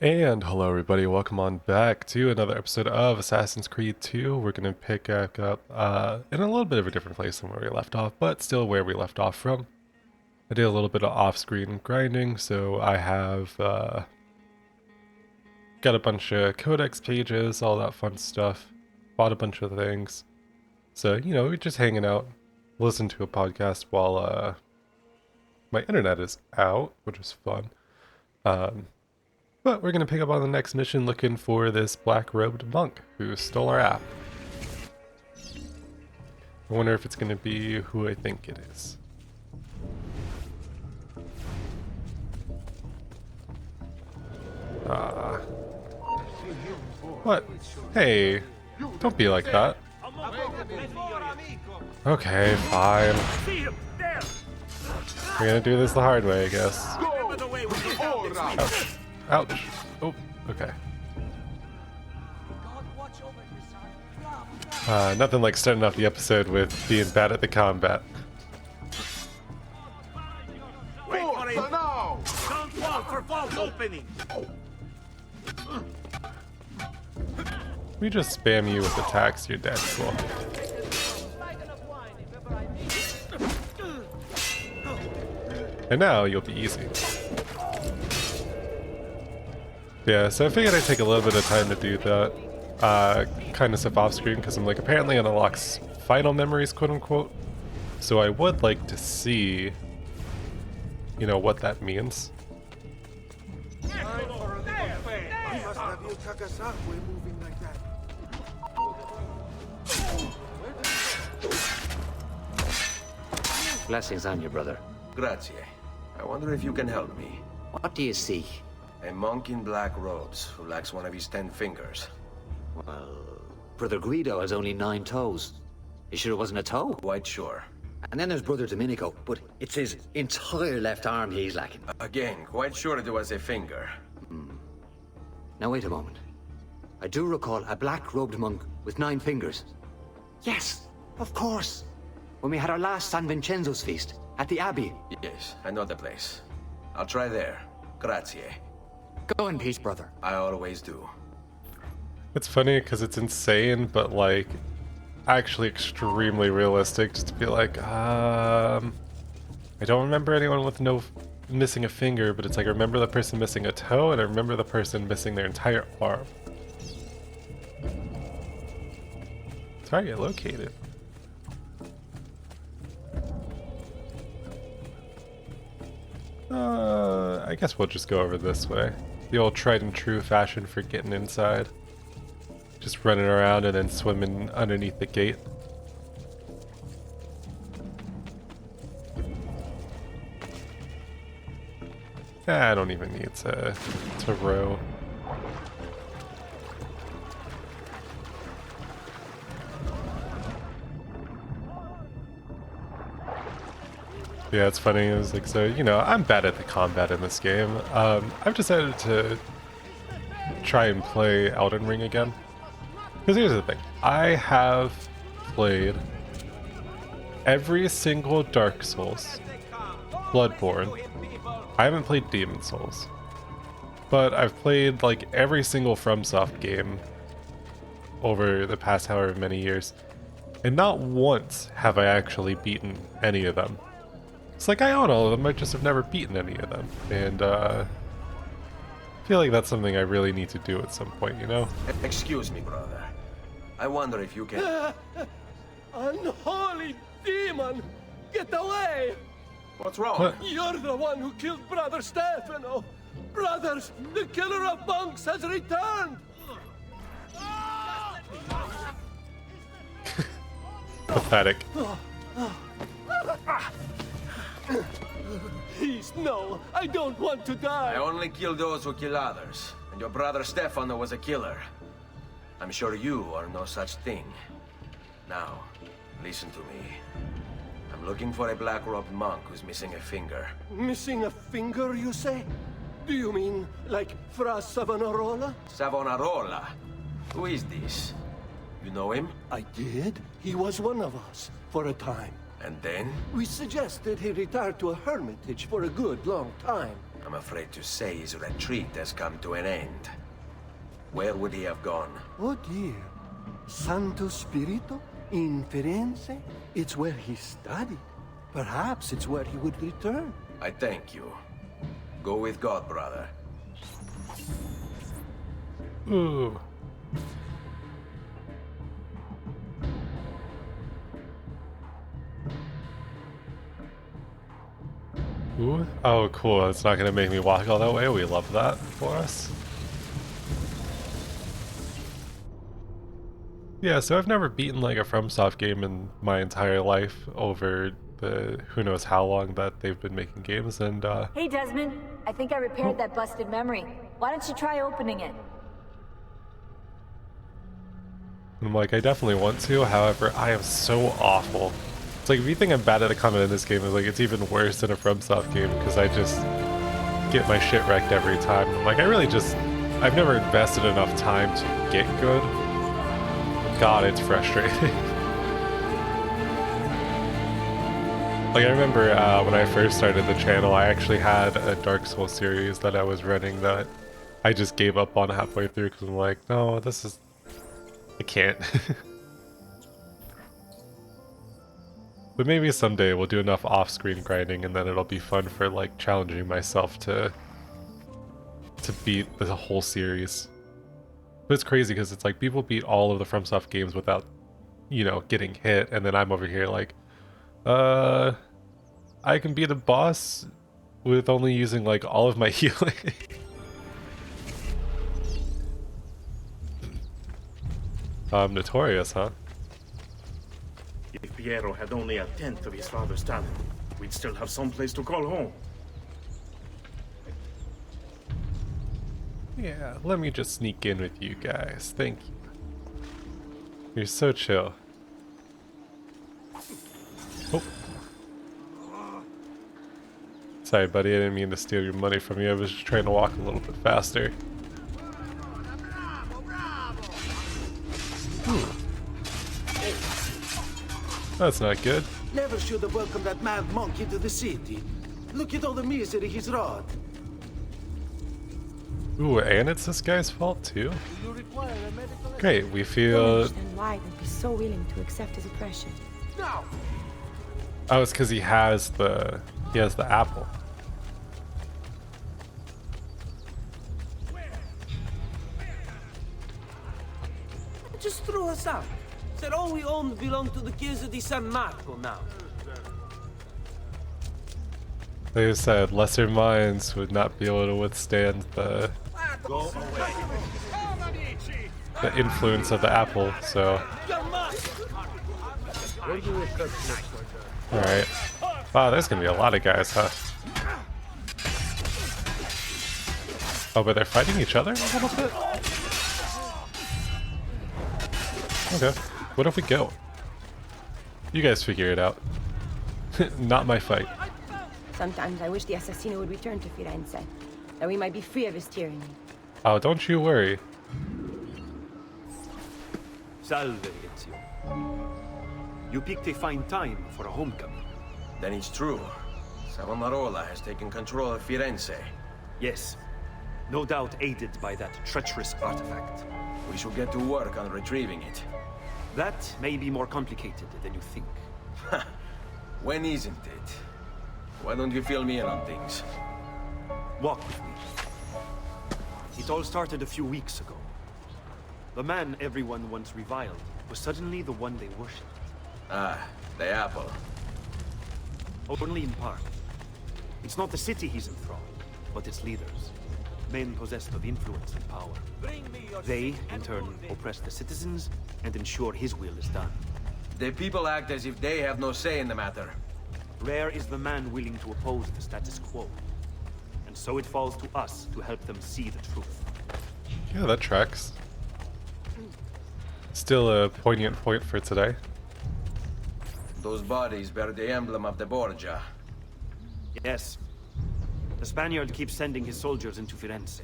And hello everybody, welcome on back to another episode of Assassin's Creed 2. We're going to pick back up in a little bit of a different place than where we left off, but still where we left off from. I did a little bit of off-screen grinding, so I have got a bunch of codex pages, all that fun stuff, bought a bunch of things. So, we're just hanging out, listen to a podcast while my internet is out, which is fun. But we're going to pick up on the next mission looking for this black-robed monk who stole our app. I wonder if it's going to be who I think it is. What? Hey, don't be like that. Okay, fine. We're going to do this the hard way, I guess. Ouch. Ouch. Oh, okay. Nothing like starting off the episode with being bad at the combat. Wait for it! Don't fall for false opening! We just spam you with attacks, you're dead. Cool. And now you'll be easy. Yeah, so I figured I'd take a little bit of time to do that kind of stuff off screen because I'm like, apparently it unlocks final memories, quote unquote. So I would like to see, what that means. Blessings on you, brother. Grazie. I wonder if you can help me. What do you seek? A monk in black robes who lacks one of his 10 fingers. Well, Brother Guido has only 9 toes. You sure it wasn't a toe? Quite sure. And then there's Brother Domenico, but it's his entire left arm he's lacking. Again, quite sure it was a finger. Now wait a moment. I do recall a black-robed monk with 9 fingers. Yes, of course. When we had our last San Vincenzo's feast at the Abbey. Yes, I know the place. I'll try there. Grazie. Go in peace, brother. I always do. It's funny because it's insane, but like actually extremely realistic. Just to be like, I don't remember anyone with missing a finger, but it's like I remember the person missing a toe, and I remember the person missing their entire arm. Target located. I guess we'll just go over this way. The old tried and true fashion for getting inside. Just running around and then swimming underneath the gate. I don't even need to row. Yeah, it's funny. It was like, so, I'm bad at the combat in this game. I've decided to try and play Elden Ring again. Because here's the thing. I have played every single Dark Souls, Bloodborne. I haven't played Demon Souls. But I've played, like, every single FromSoft game over the past however many years. And not once have I actually beaten any of them. It's like I own all of them, I just have never beaten any of them. And I feel like that's something I really need to do at some point, Excuse me, brother. I wonder if you can... Unholy demon! Get away! What's wrong? What? You're the one who killed Brother Stefano! Brothers, the killer of monks has returned! Pathetic. Please, no! I don't want to die! I only kill those who kill others. And your brother Stefano was a killer. I'm sure you are no such thing. Now, listen to me. I'm looking for a black-robed monk who's missing a finger. Missing a finger, you say? Do you mean like Fra Savonarola? Savonarola? Who is this? You know him? I did. He was one of us for a time. And then? We suggested he retire to a hermitage for a good long time. I'm afraid to say his retreat has come to an end. Where would he have gone? Oh dear. Santo Spirito? In Firenze? It's where he studied. Perhaps it's where he would return. I thank you. Go with God, brother. Ooh. Ooh. Oh, cool. It's not gonna make me walk all that way. We love that for us. Yeah, so I've never beaten like a FromSoft game in my entire life over the who knows how long that they've been making games, and Hey Desmond, I think I repaired that busted memory. Why don't you try opening it? I'm like, I definitely want to, however, I am so awful. It's like, if you think I'm bad at a combat in this game, it's like, it's even worse than a FromSoft game, because I just get my shit wrecked every time. I'm like, I've never invested enough time to get good. God, it's frustrating. Like, I remember when I first started the channel, I actually had a Dark Souls series that I was running that I just gave up on halfway through, because I'm like, no, I can't. But maybe someday we'll do enough off-screen grinding and then it'll be fun for like challenging myself to beat the whole series. But it's crazy because it's like people beat all of the FromSoft games without, you know, getting hit, and then I'm over here like, I can beat a boss with only using like all of my healing. Notorious, huh? If Piero had only a tenth of his father's talent, we'd still have some place to call home. Yeah, let me just sneak in with you guys. Thank you. You're so chill. Oh. Sorry, buddy, I didn't mean to steal your money from you. I was just trying to walk a little bit faster. Ooh. That's not good. Never should have welcomed that mad monk into the city. Look at all the misery he's wrought. Ooh, and it's this guy's fault too? You require a medical... Great, we Don't feel... understand why they'd be so willing to accept his oppression. No! Oh, it's because he has the apple. Just threw us out. Said all we owned belonged to the Chiesa di San Marco now. They said lesser minds would not be able to withstand the influence of the apple, so... Alright. Wow, there's gonna be a lot of guys, huh? Oh, but they're fighting each other a little bit? Okay. What if we go? You guys figure it out. Not my fight. Sometimes I wish the Assassino would return to Firenze, that we might be free of his tyranny. Oh, don't you worry. Salve, Ezio. You picked a fine time for a homecoming. Then it's true. Savonarola has taken control of Firenze. Yes, no doubt aided by that treacherous artifact. We should get to work on retrieving it. That may be more complicated than you think. When isn't it? Why don't you fill me in on things? Walk with me. It all started a few weeks ago. The man everyone once reviled was suddenly the one they worshipped. Ah, the apple. Only in part. It's not the city he's enthralled, but its leaders. Men possessed of influence and power. They, in turn, oppress the citizens and ensure his will is done. The people act as if they have no say in the matter. Rare is the man willing to oppose the status quo. And so it falls to us to help them see the truth. Yeah, that tracks. Still a poignant point for today. Those bodies bear the emblem of the Borgia. Yes. The Spaniard keeps sending his soldiers into Firenze,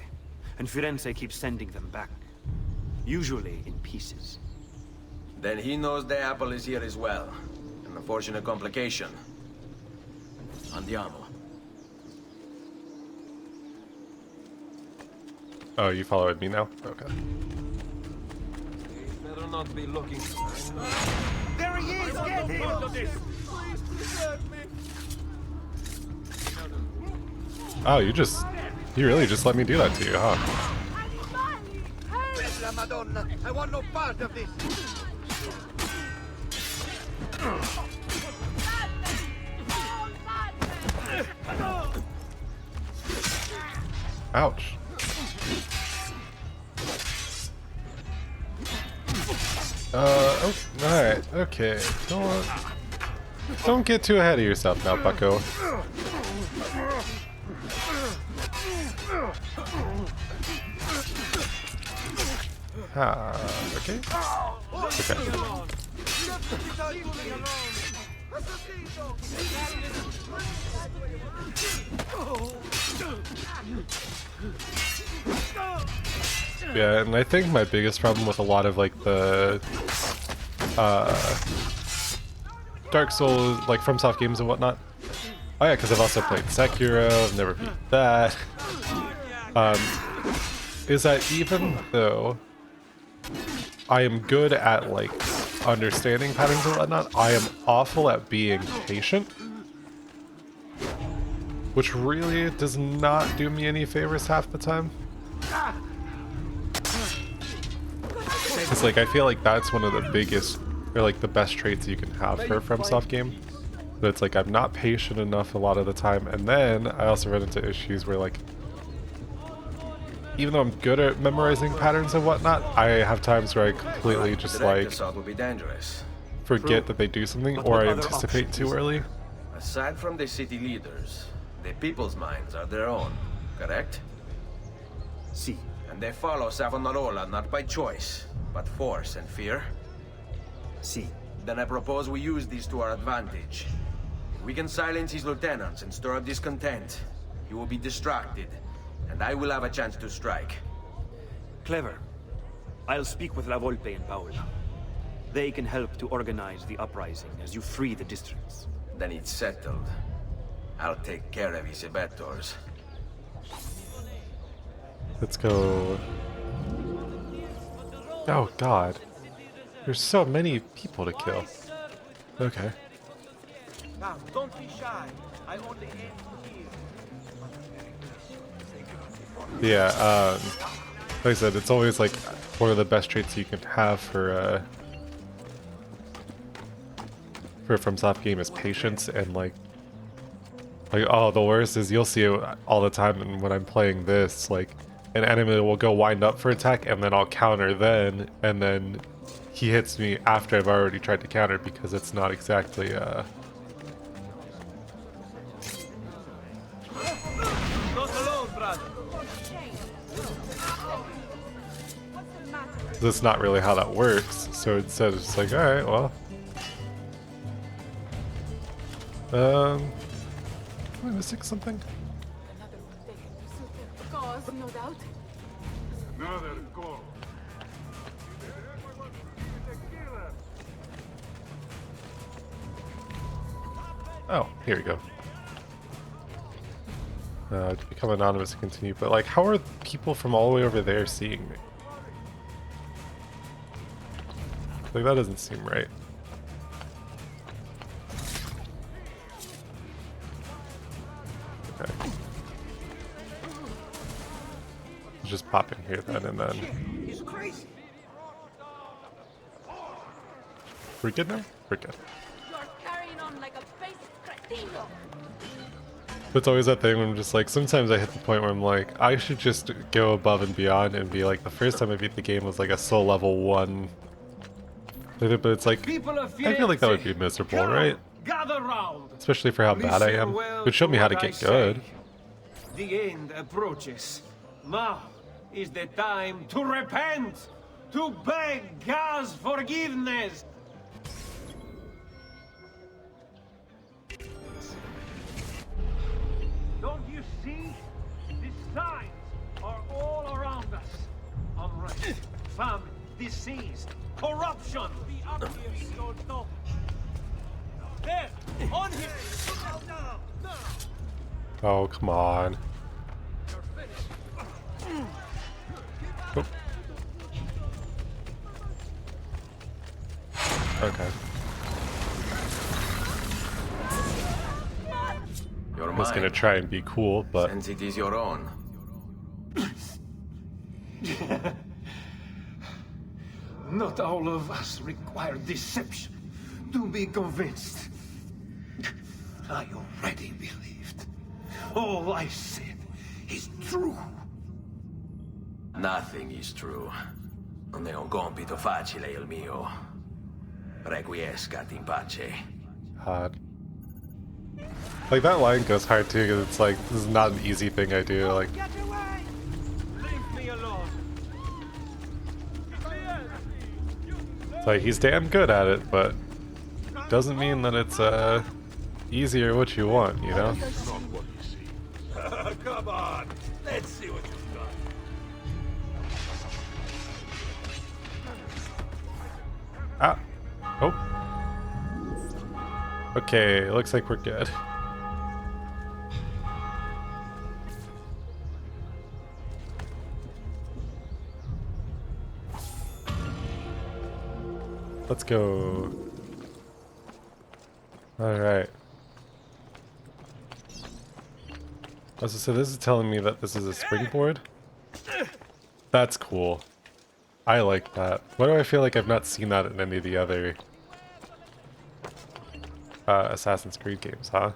and Firenze keeps sending them back. Usually in pieces. Then he knows the apple is here as well. An unfortunate complication. Andiamo. Oh, you followed me now? Okay. Better not be looking. There he is! Get him! Oh, you really just let me do that to you, huh? Bella Madonna, I want no part of this. Ouch. Oh, alright, okay. Don't get too ahead of yourself now, bucko. Okay. Okay. Yeah, and I think my biggest problem with a lot of like the Dark Souls, like FromSoft games and whatnot. Oh yeah, because I've also played Sekiro, I've never beat that. Is that even though I am good at like understanding patterns and whatnot, I am awful at being patient. Which really does not do me any favors half the time. It's like, I feel like that's one of the biggest, or like the best traits you can have for a FromSoft game. But it's like, I'm not patient enough a lot of the time, and then I also run into issues where like, even though I'm good at memorizing patterns and whatnot, I have times where I completely just like forget that they do something, or I anticipate too early. Aside from the city leaders, the people's minds are their own, correct? See. And they follow Savonarola not by choice, but force and fear? See. Then I propose we use these to our advantage. If we can silence his lieutenants and stir up discontent, he will be distracted, and I will have a chance to strike. Clever. I'll speak with La Volpe and Paola. They can help to organize the uprising as you free the districts. Then it's settled. I'll take care of his abettors. Let's go. Oh god. There's so many people to kill. Okay. Now, don't be shy. I only aim to hear. Yeah, like I said, it's always like one of the best traits you can have for a FromSoft game is patience, and like oh, the worst is you'll see it all the time, and when I'm playing this, like an enemy will go wind up for attack, and then I'll counter then, and then he hits me after I've already tried to counter because it's not exactly Not alone, brother. that's not really how that works. So instead it's like, alright, well. Am I missing something? Another one taken to suit their cause, no doubt. Another call. Oh, here we go. To become anonymous and continue, but like, how are people from all the way over there seeing me? Like, that doesn't seem right. Okay. Let's just pop in here then, and then... He's crazy. We're good now? We're good. You're carrying on like a basic cretino. It's always that thing where I'm just like, sometimes I hit the point where I'm like, I should just go above and beyond and be like, the first time I beat the game was like a soul level 1. But it's like, I feel like that would be miserable, right? Gather round. Especially for how bad I am. It would show me how to get good. The end approaches. Now is the time to repent, to beg God's forgiveness. Don't you see? The signs are all around us. Unrest, famine, disease, corruption. The obvious don't know. There, on him. Oh, come on. Oh. Okay. You're I was mine, gonna try and be cool, but since it is your own. Not all of us require deception to be convinced. I already believed. All I said is true. Nothing is true. Non è un compito facile il mio. Requiescat in pace. hard. Like that line goes hard too, because it's like this is not an easy thing I do. Like, Leave me alone. it's like he's damn good at it, but doesn't mean that it's easy or what you want, you know? Come on, let's see what you've got. Ah. Oh. Okay, looks like we're good. Let's go. Alright. So this is telling me that this is a springboard? That's cool. I like that. Why do I feel like I've not seen that in any of the other Assassin's Creed games, huh?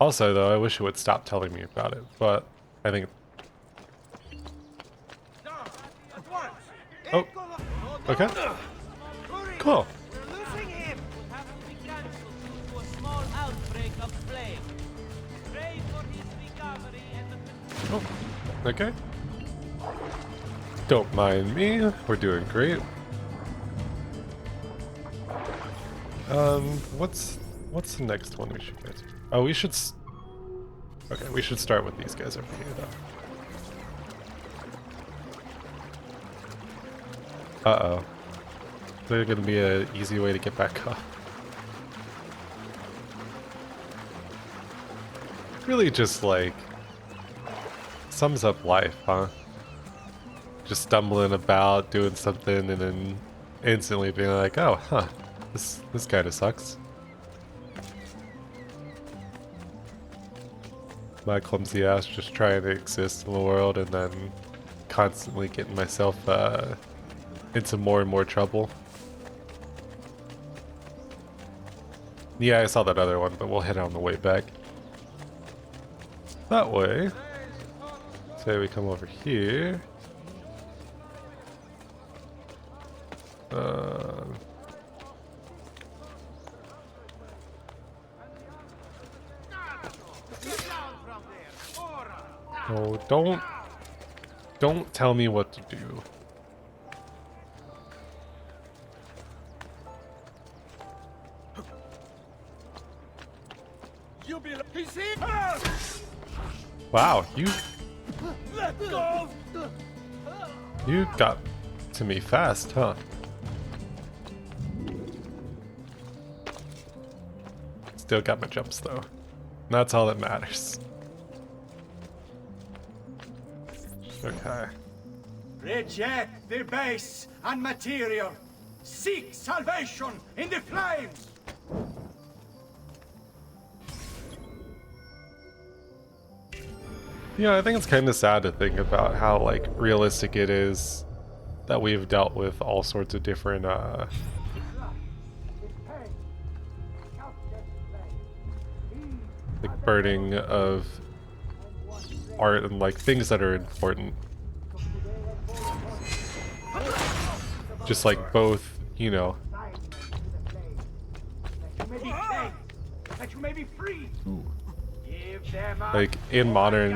Also, though, I wish it would stop telling me about it, but I think... Oh, okay. Cool. Oh, okay. Don't mind me. We're doing great. What's the next one we should get to? Oh, we should. Okay, we should start with these guys over here, though. Uh-oh. There's gonna be an easy way to get back up. Really, just like sums up life, huh? Just stumbling about, doing something, and then instantly being like, "Oh, huh, this kind of sucks." My clumsy ass just trying to exist in the world, and then constantly getting myself into more and more trouble. Yeah, I saw that other one, but we'll head on the way back. That way. Say we come over here. Oh, don't tell me what to do. Wow, you got to me fast, huh? Still got my jumps though. That's all that matters. Okay. Reject the base and material. Seek salvation in the flames. Yeah, I think it's kind of sad to think about how like realistic it is that we've dealt with all sorts of different like burning of art and like things that are important. Just like both, you know. Like in modern,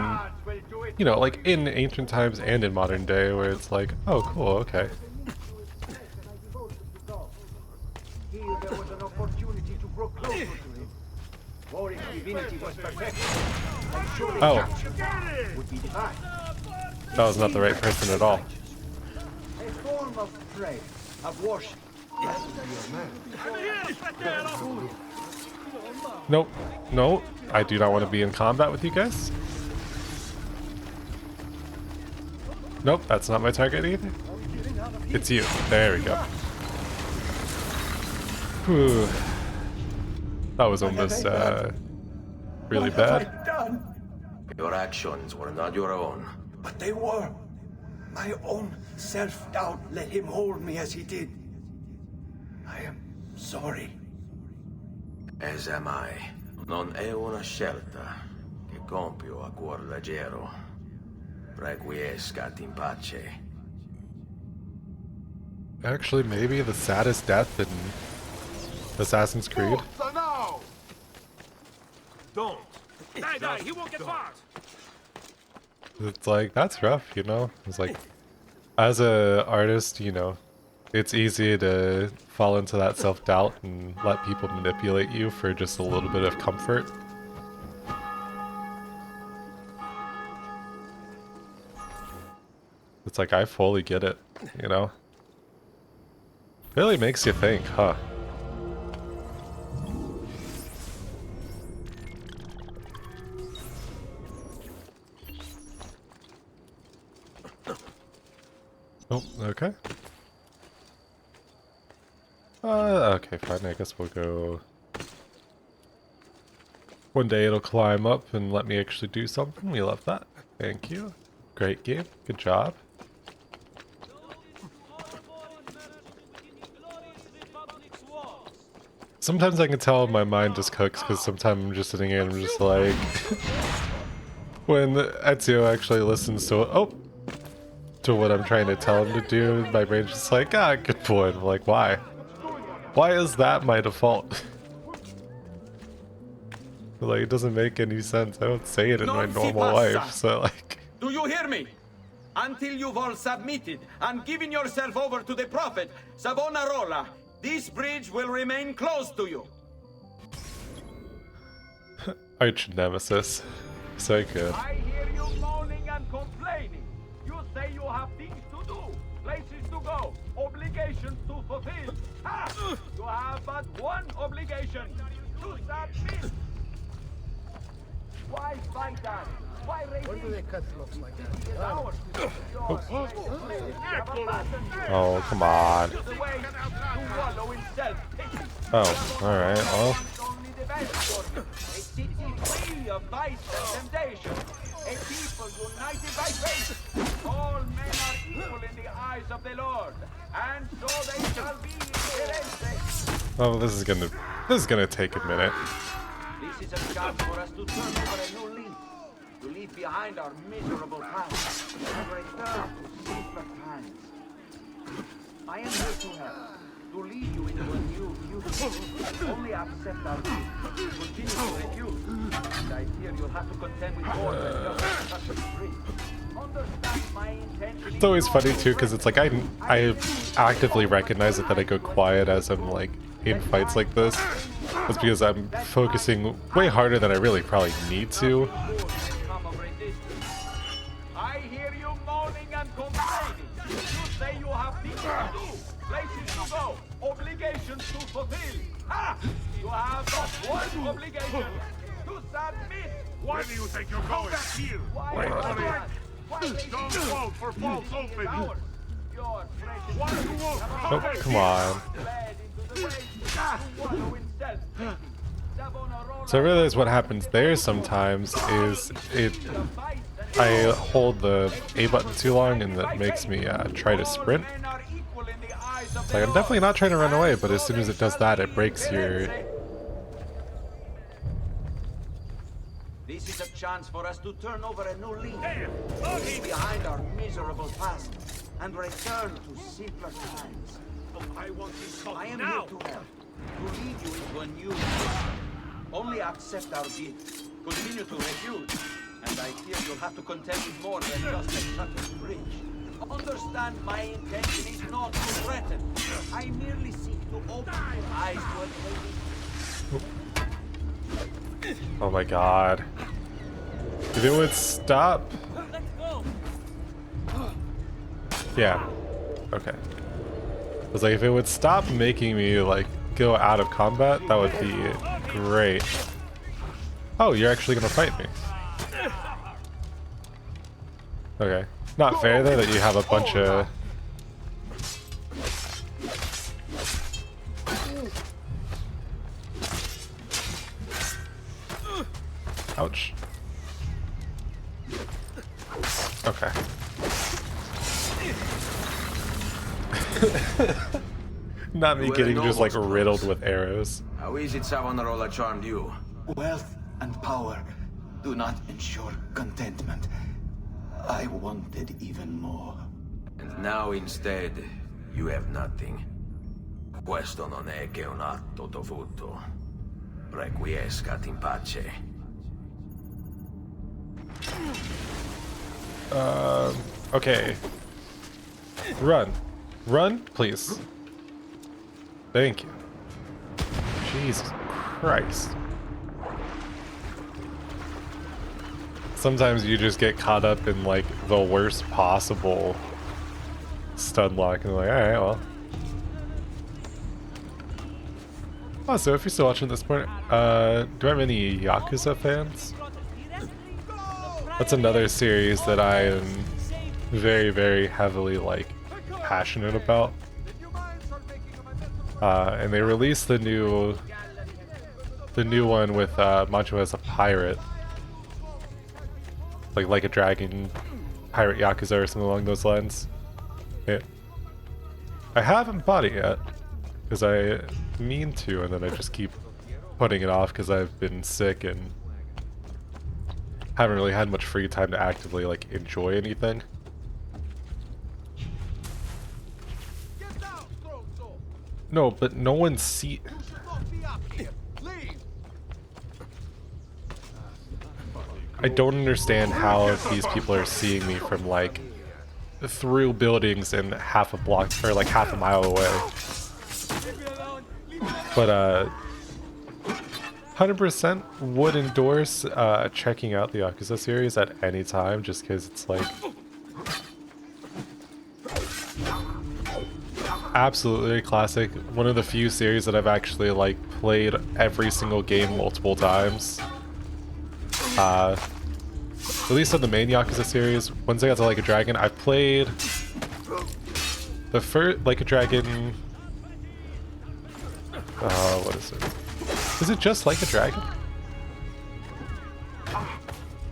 you know, like in ancient times and in modern day, where it's like, oh, cool, okay. Oh, that was not the right person at all. A form of prayer, of worship. Nope, no, I do not want to be in combat with you guys. Nope, that's not my target either. It's you. There we go. Whew. That was almost really bad. Your actions were not your own. But they were. My own self-doubt let him hold me as he did. I am sorry. As am I. Non è una scelta che compio a cuor leggero. Requiescat in pace. Actually, maybe the saddest death in Assassin's Creed. No! Don't. Die, he won't get far. It's like, that's rough, you know? It's like, as a artist, you know, it's easy to fall into that self-doubt and let people manipulate you for just a little bit of comfort. It's like, I fully get it, you know? Really makes you think, huh? Oh, okay. Okay, fine. I guess we'll go. One day it'll climb up and let me actually do something. We love that. Thank you. Great game. Good job. Sometimes I can tell my mind just cooks because sometimes I'm just sitting here and I'm just like... when Ezio actually listens to what I'm trying to tell him to do, my brain's just like, ah, good boy. I'm like, why? Why is that my default? Like, it doesn't make any sense. I don't say it in my normal life, so like... Do you hear me? Until you've all submitted and given yourself over to the Prophet, Savonarola, this bridge will remain closed to you. Arch nemesis. So good. I hear you moaning and complaining. You say you have things to do, places to go, obligations to fulfill. Ha! You have but one obligation, to submit. Why fight that? Why raise Where do they cut looks like that? Oh, come on. Oh, alright, well. A city free of vice and temptation. A people united by faith. All men are equal in the eyes of the Lord. And so they shall be in Firenze. Oh, this is gonna take a minute. This is a chance for us to turn over a new leaf. To leave behind our miserable past and return to simpler times. I am here to help, to lead you into a new future. Only accept our gift, continue to refuse, and I fear you'll have to contend with more than just such a free. Understand my intention. It's always funny too, because it's like I actively recognize it that I go quiet as I'm like in fights like this. It's because I'm focusing way harder than I really probably need to. I hear you moaning and complaining. You say you have things to do, places to go, obligations to fulfill. Ha! You have but one obligation, to submit. Where do you think you're going? Back here. Why don't fall for false opening. Oh, come on. So I realize what happens there sometimes is I hold the A button too long and that makes me try to sprint. It's like I'm definitely not trying to run away, but as soon as it does that, it breaks your... This is a chance for us to turn over a new leaf, leave behind our miserable past, and return to simpler times. I want this I am now. here to help, to lead you into a new future. Only accept our gift, continue to refuse, and I fear you'll have to contend with more than just a shattered bridge. Understand my intention is not to threaten. I merely seek to open your eyes to a Oh my god. If it would stop... Yeah. Okay. I was like, if it would stop making me, like, go out of combat, that would be great. Oh, you're actually gonna fight me. Okay. Not fair though that you have a bunch of ouch. Okay. Not me getting just like riddled with arrows. How is it Savonarola charmed you? Wealth and power do not ensure contentment. I wanted even more. And now instead, you have nothing. Questo non è che un atto dovuto. Requiescat in pace. Okay. Run. Run, please. Thank you. Jesus Christ. Sometimes you just get caught up in like the worst possible stun lock and like, alright, well. Also, if you're still watching at this point, do I have any Yakuza fans? That's another series that I am very, very heavily like passionate about. And they released the new one with Macho as a pirate, like a dragon pirate Yakuza or something along those lines. Yeah. I haven't bought it yet because I mean to, and then I just keep putting it off because I've been sick and haven't really had much free time to actively like enjoy anything. No, but no one see. I don't understand how these people are seeing me from like through buildings and half a block or like half a mile away. But 100% would endorse checking out the Yakuza series at any time, just because it's like absolutely classic. One of the few series that I've actually like played every single game multiple times. At least on the main Yakuza series, once I got to Like a Dragon, I've played the first Like a Dragon. What is it? Is it just Like a Dragon?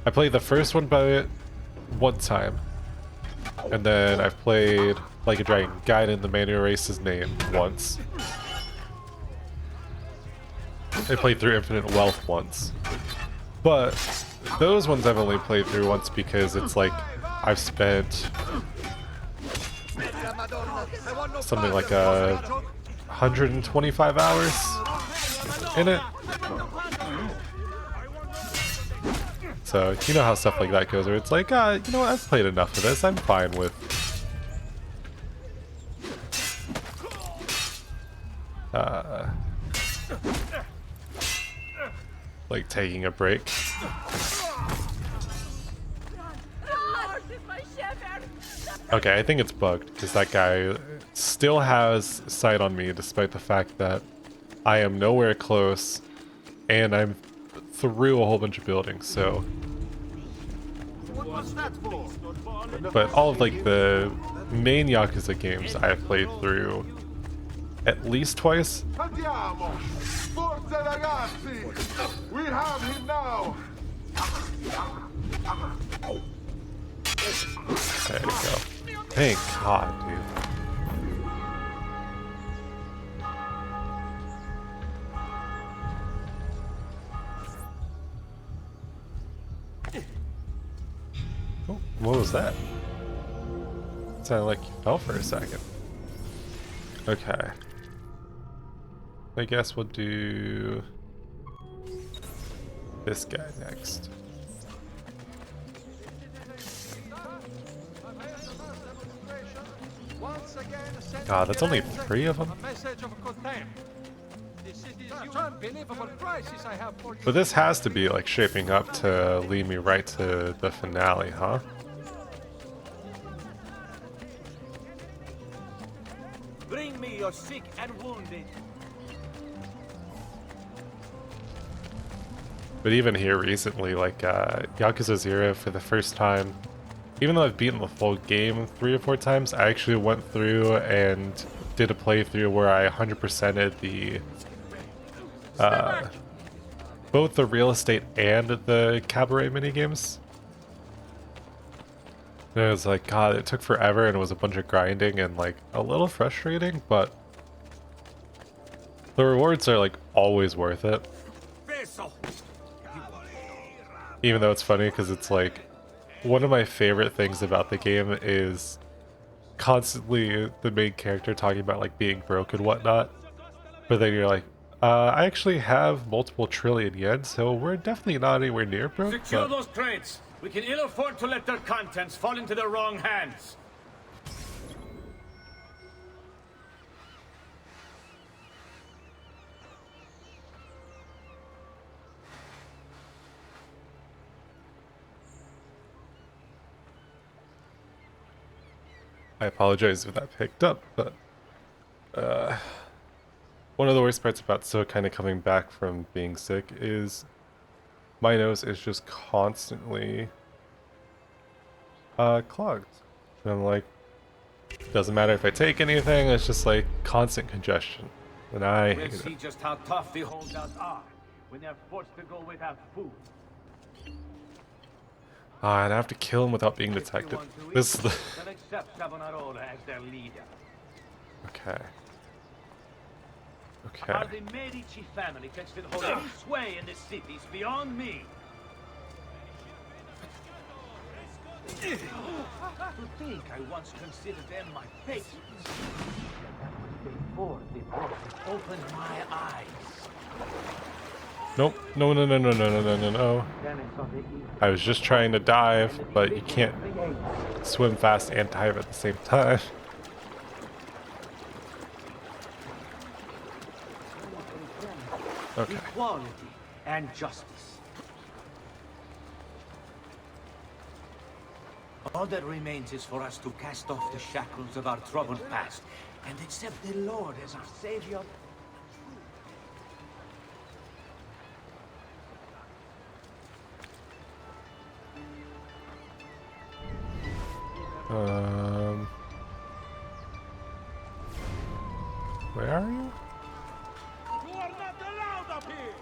I played the first one by one time, and then I've played Like a Dragon Gaiden, the man who erased his name, once. I played through Infinite Wealth once. But those ones I've only played through once because it's like I've spent something like 125 hours in it. So you know how stuff like that goes, where it's like, you know what, I've played enough of this, I'm fine with like taking a break. Okay, I think it's bugged because that guy still has sight on me despite the fact that I am nowhere close and I'm through a whole bunch of buildings, so. But all of like the main Yakuza games I've played through at least twice. We have him now. There you go. Thank God, dude. Oh, what was that? It sounded like you fell for a second. Okay. I guess we'll do this guy next. God, that's only 3 of them? But this has to be like shaping up to lead me right to the finale, huh? Bring me your sick and wounded. But even here recently, like Yakuza 0 for the first time even though I've beaten the full game 3 or 4 times, I actually went through and did a playthrough where I 100%ed the both the real estate and the cabaret minigames. And it was like, God, it took forever and it was a bunch of grinding and like a little frustrating, but the rewards are like always worth it. Even though it's funny because it's like one of my favorite things about the game is constantly the main character talking about like being broke and whatnot, but then you're like, I actually have multiple trillion yen, so we're definitely not anywhere near broke. Secure those crates. We can ill afford to let their contents fall into the wrong hands. I apologize if that picked up, but one of the worst parts about So kind of coming back from being sick is my nose is just constantly clogged. And I'm like, doesn't matter if I take anything, it's just like constant congestion. And I We'll hate see it. just how tough the holdouts are when they're forced to go without food. And I have to kill him without being detected. This is the... Then accept Savonarola as their leader. Okay. How Okay. the Medici family can still hold any sway in this city is beyond me. To think I once considered them my patrons. Before they opened my eyes. Nope. No, no, no, no, no, no, no, no, no. I was just trying to dive, but you can't swim fast and dive at the same time. Okay. Equality and justice. All that remains is for us to cast off the shackles of our troubled past and accept the Lord as our savior. Where are you? You are not allowed up here.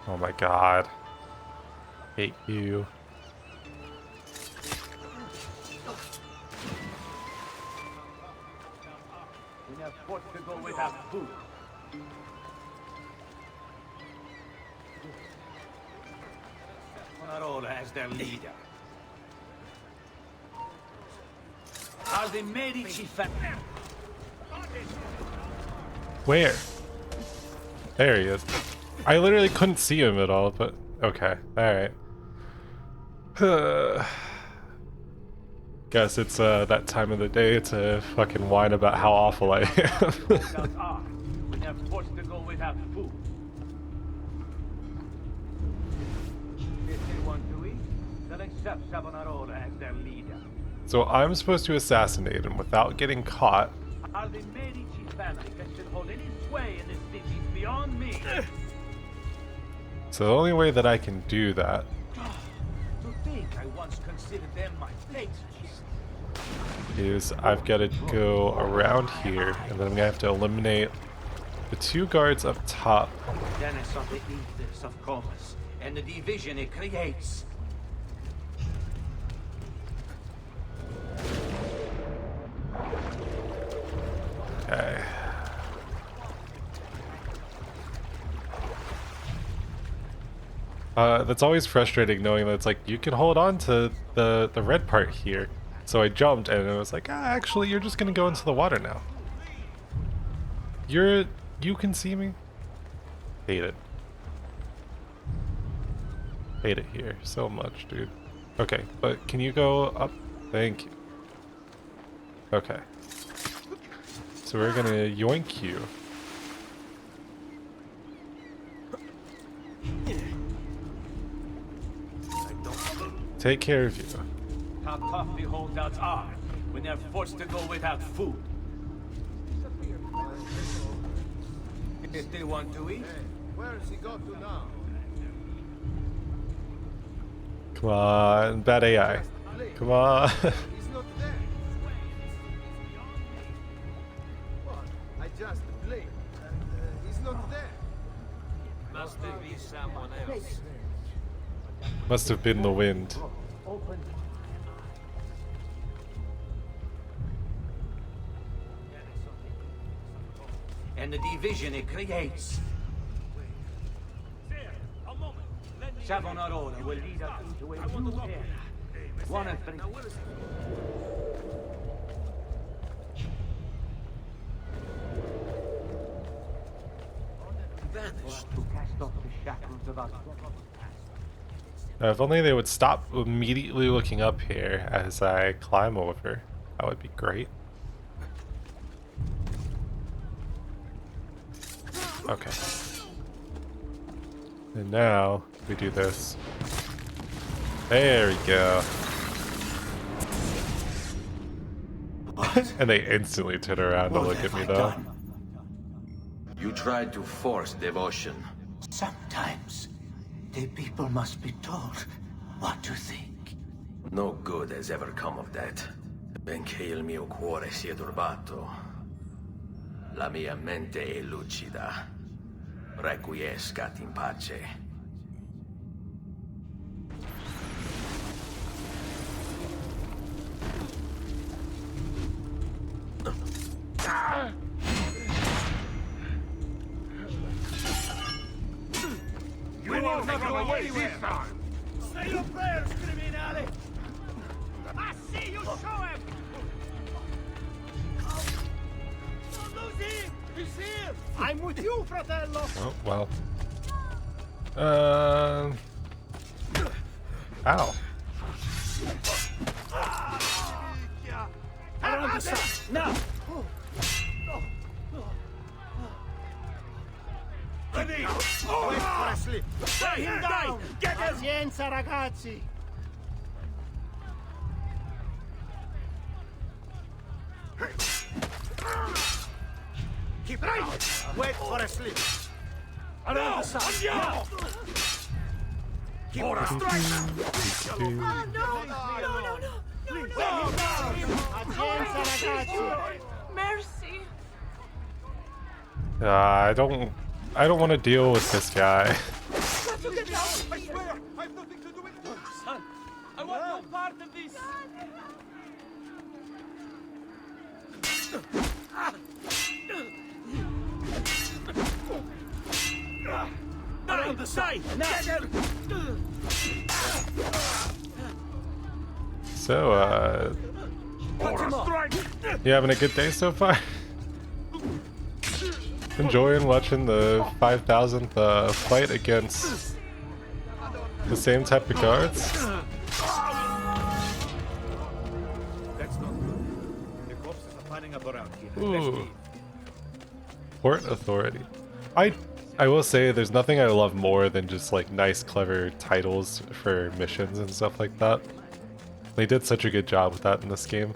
Oh my god. Hate you. We are forced to go without food. Savonarola as their leader. Are the Medici family? Where? There he is. I literally couldn't see him at all, but okay. Alright. Guess it's that time of the day to fucking whine about how awful I am. When they're forced to go without food. If they want to eat, then accept Savonarola as their leader. So I'm supposed to assassinate him without getting caught. Are the Medici family can still hold any sway in this city is beyond me. So the only way that I can do that To think I once considered them my patrons. is I've got to go around here, and then I'm gonna have to eliminate the 2 guards up top. Dennis on the ethos of commerce and the division it creates. Okay. That's always frustrating knowing that it's like, you can hold on to the red part here. So I jumped and it was like, actually you're just gonna go into the water now. You can see me? Hate it. Hate it here so much, dude. Okay, but can you go up? Thank you. Okay. So we're gonna yoink you. Take care of you. How tough the holdouts are when they're forced to go without food. If they want to eat, Where does he go to now? Come on, bad AI. Come on. He's not there. What? I just blinked, and he's not there. Must there be someone else? Must have been the wind. And the division it creates. Savonarola will lead us into a new era. One of three. Vanished. To cast off the shackles of our If only they would stop immediately looking up here as I climb over. That would be great. Okay. And now we do this. There we go. And they instantly turn around to look at me though. You tried to force devotion. Sometimes the people must be told what to think. No good has ever come of that. Benché il mio cuore sia turbato, la mia mente è lucida. Requiescat in pace. You will not go away this time. Say your prayers, criminale! I see you show him! Don't lose him! He's here! I'm with you, fratello! Oh, well. Ow. Around the side, now! Ready! Wait for a slip! Lay him down! Get him! Pazienza, ragazzi! Keep right! Wait for a slip! Around the side, now! Keep on strike! No, no, no, no, no. Pazienza, ragazzi! Mercy. I don't want to deal with this guy. Got to get down. I swear, I have nothing to do with it. Son, I want no part of this! Around the side! Now! So, you having a good day so far? Enjoying watching the 5,000th fight against the same type of guards? That's not good. The corpses are piling up around here. Ooh. Port Authority. I will say there's nothing I love more than just like nice, clever titles for missions and stuff like that. They did such a good job with that in this game.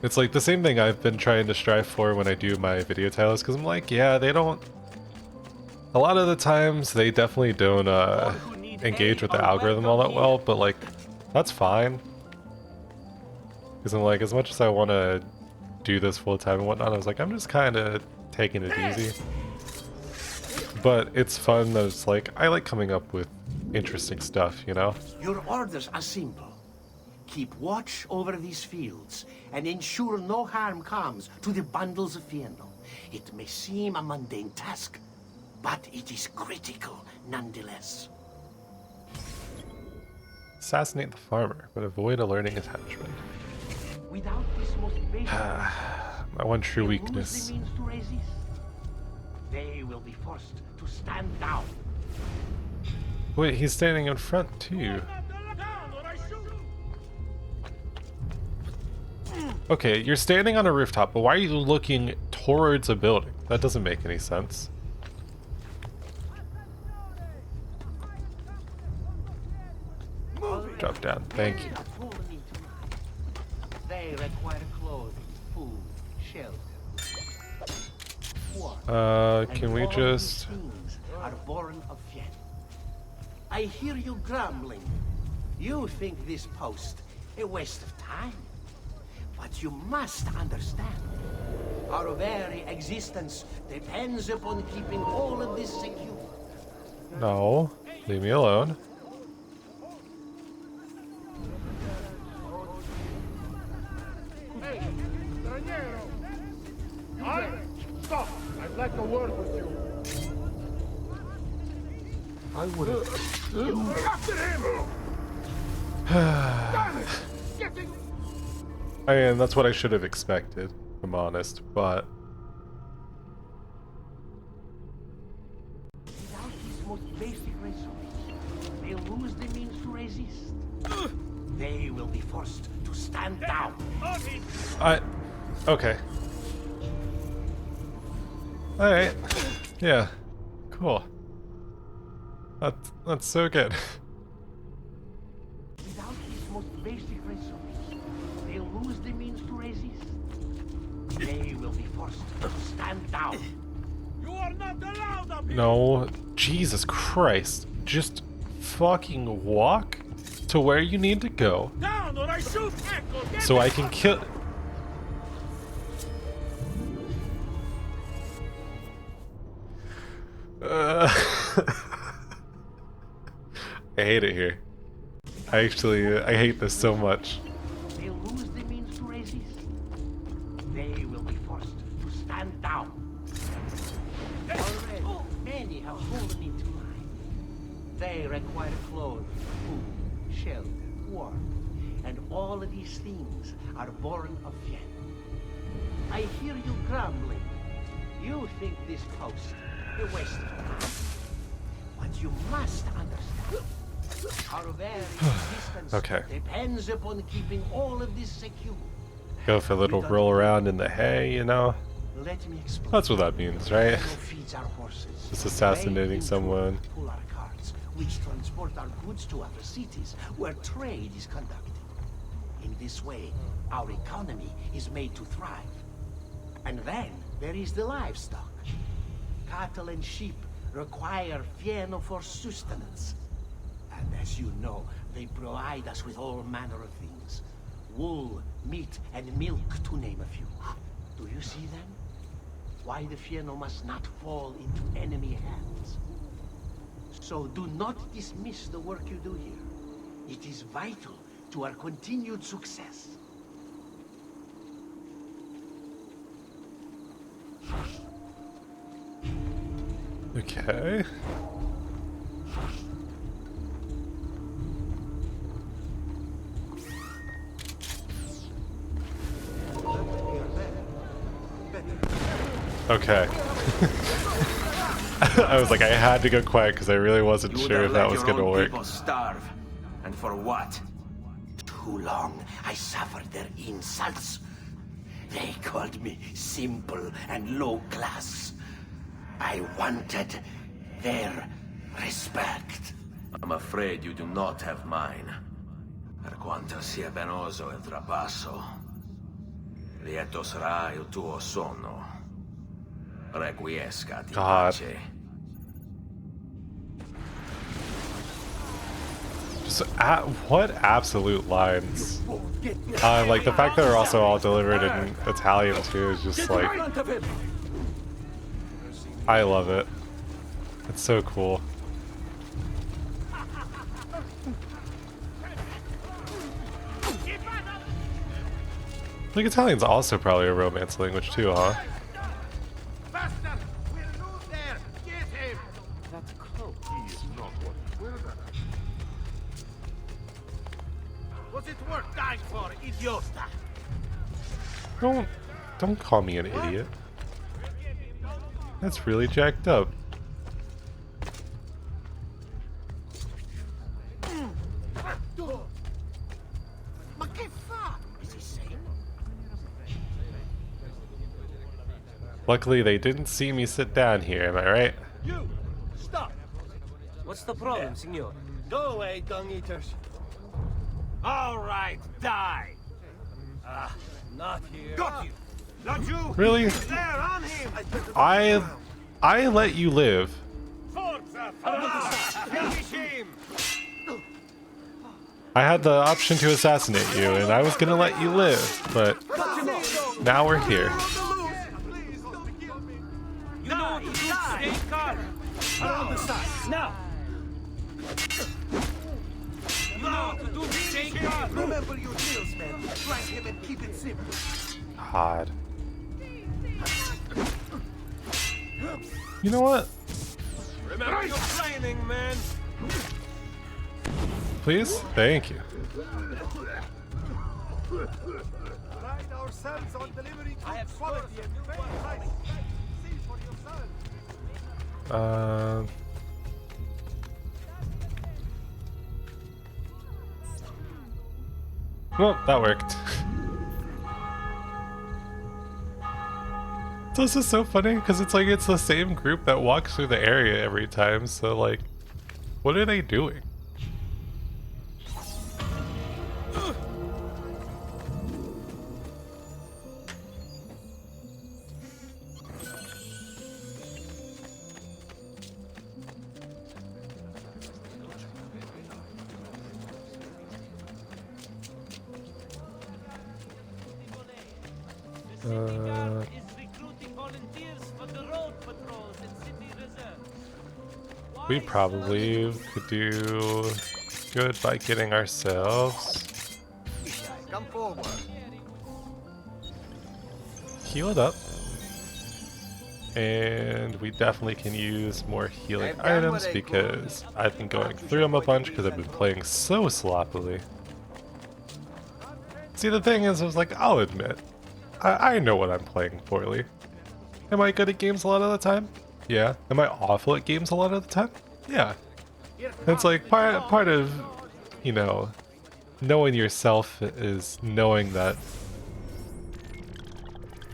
It's like the same thing I've been trying to strive for when I do my video titles, because I'm like, yeah, they don't... A lot of the times, they definitely don't engage with the algorithm all that well, but like, that's fine. Because I'm like, as much as I want to do this full time and whatnot, I was like, I'm just kind of taking it easy. But it's fun that it's like, I like coming up with interesting stuff, you know? Your orders are simple. Keep watch over these fields and ensure no harm comes to the bundles of Fiendel. It may seem a mundane task, but it is critical nonetheless. Assassinate the farmer, but avoid a learning attachment. Without this motivation, My one true they lose weakness. the means to resist. They will be forced to stand down. Wait, he's standing in front too. Okay, you're standing on a rooftop, but why are you looking towards a building? That doesn't make any sense. Drop down, thank you. They require clothing, food, shelter. Can we just... Are born of Fiend. I hear you grumbling. You think this post a waste of time. But you must understand. Our very existence depends upon keeping all of this secure. No, leave me alone. Hey, Straniero! Stop! I'd like to work with you. I would have... After him! I mean, that's what I should have expected, if I'm honest, but... Without these most basic resources, they lose the means to resist. They will be forced to stand down. Okay. Alright. Yeah. Cool. That's so good. Without these most basic resources, they lose the means to resist. They will be forced to stand down. You are not allowed up here. No. Jesus Christ. Just fucking walk to where you need to go. Down or I shoot. So I can kill... I hate it here. I hate this so much. They lose the means to resist. They will be forced to stand down. Already, many have fallen into line. They require clothes, food, shelter, warmth, and all of these things are born of fear. I hear you grumbling. You think this post a waste of time. But you must understand. Our very existence Okay. depends upon keeping all of this secure. Go for a little roll around in the hay, you know? Let me explain. That's what that means, right? Feeds our horses. Just assassinating They someone. pull our carts, which transport our goods to other cities where trade is conducted. In this way, our economy is made to thrive. And then there is the livestock. Cattle and sheep require fieno for sustenance. And as you know, they provide us with all manner of things. Wool, meat, and milk, to name a few. Do you see then? Why the fieno must not fall into enemy hands. So do not dismiss the work you do here. It is vital to our continued success. Okay. Okay. I was like, I had to go quiet because I really wasn't sure if that was going to work. People starve, and for what? Too long I suffered their insults. They called me simple and low class. I wanted their respect. I'm afraid you do not have mine. Per quanto sia penoso il trapasso, lieto sarà il tuo sonno. Requiescati in God. pace. Just what absolute lines. Like the fact that they're also all delivered in Italian too is just like, I love it. It's so cool. Like Italian's also probably a romance language too, huh? Faster! We'll move there! Get him! That's close. He is not what we're gonna... Was it worth dying for, idiota? Don't call me an idiot. That's really jacked up. Ma che fa? Is he saying? Luckily they didn't see me sit down here, am I right? You! Stop! What's the problem, senor? Go away, dung eaters. All right, die! Not here. Got you! Not you! Really? There, on him! I let you live. Forza! I had the option to assassinate you, and I was gonna let you live, but now we're here. You know what to do, stay calm. Around the side. Now. You know what to do, stay calm. Remember your deals, man. Flank him and keep it simple. God. You know what? Remember your training, man. Please? Thank you. Pride ourselves on delivering good quality and fair price. See for yourself. Well, that worked. This is so funny because it's like it's the same group that walks through the area every time, so like, what are they doing? We probably could do good by getting ourselves Come forward. healed up. And we definitely can use more healing items because I've been going through them a bunch because I've been playing so sloppily. See, the thing is, I was like, I'll admit, I know when I'm playing poorly. Am I good at games a lot of the time? Yeah. Am I awful at games a lot of the time? Yeah. It's like part of, you know, knowing yourself is knowing that...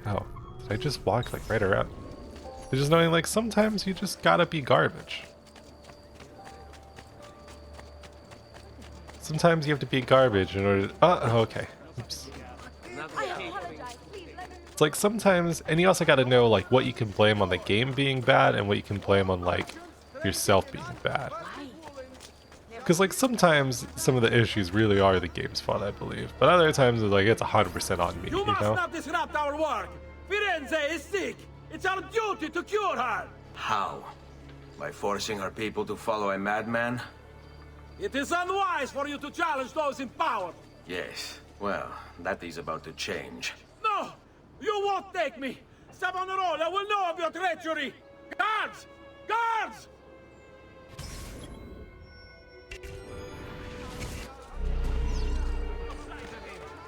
Oh, did I just walk like right around? It's just knowing like sometimes you just gotta be garbage. Sometimes you have to be garbage in order to... Oh, okay. Oops. It's like sometimes, and you also gotta know like what you can blame on the game being bad and what you can blame on like yourself being bad. Because like sometimes some of the issues really are the game's fault, I believe. But other times it's like it's 100% on me, You must know? not disrupt our work. Firenze is sick. It's our duty to cure her. How? By forcing our people to follow a madman? It is unwise for you to challenge those in power. Yes. Well, that is about to change. No! You won't take me! Savonarola will know of your treachery! Guards! Guards!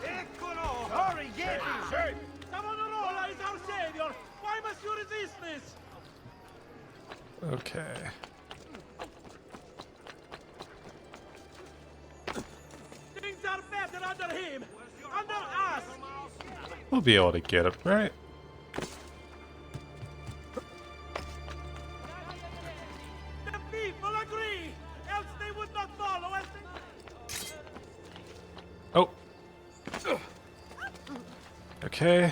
Eccolo! Hurry, get him! Savonarola is our savior! Why must you resist this? Okay. Things are better under him! Under us! We'll be able to get him, right? The people agree! Else they would not follow us! Oh. Okay.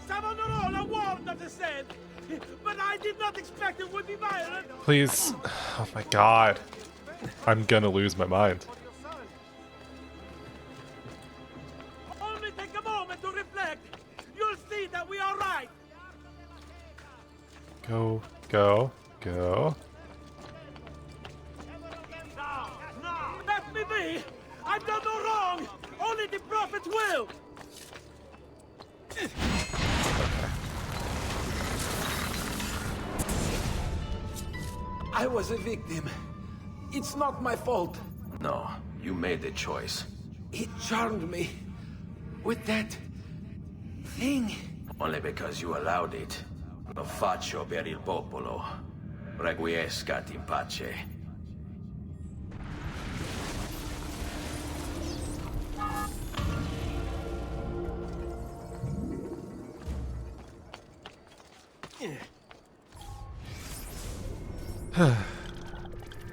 Savonarola warned of the sand, but I did not expect it would be violent. Please. Oh my god. I'm gonna lose my mind. Only take a moment to reflect. You'll see that we are right. Go, go, go. Let me be. I've done no wrong. Only the prophet's will. I was a victim. It's not my fault. No, you made the choice. He charmed me with that thing. Only because you allowed it. Lo faccio per il popolo. Requiescat in pace.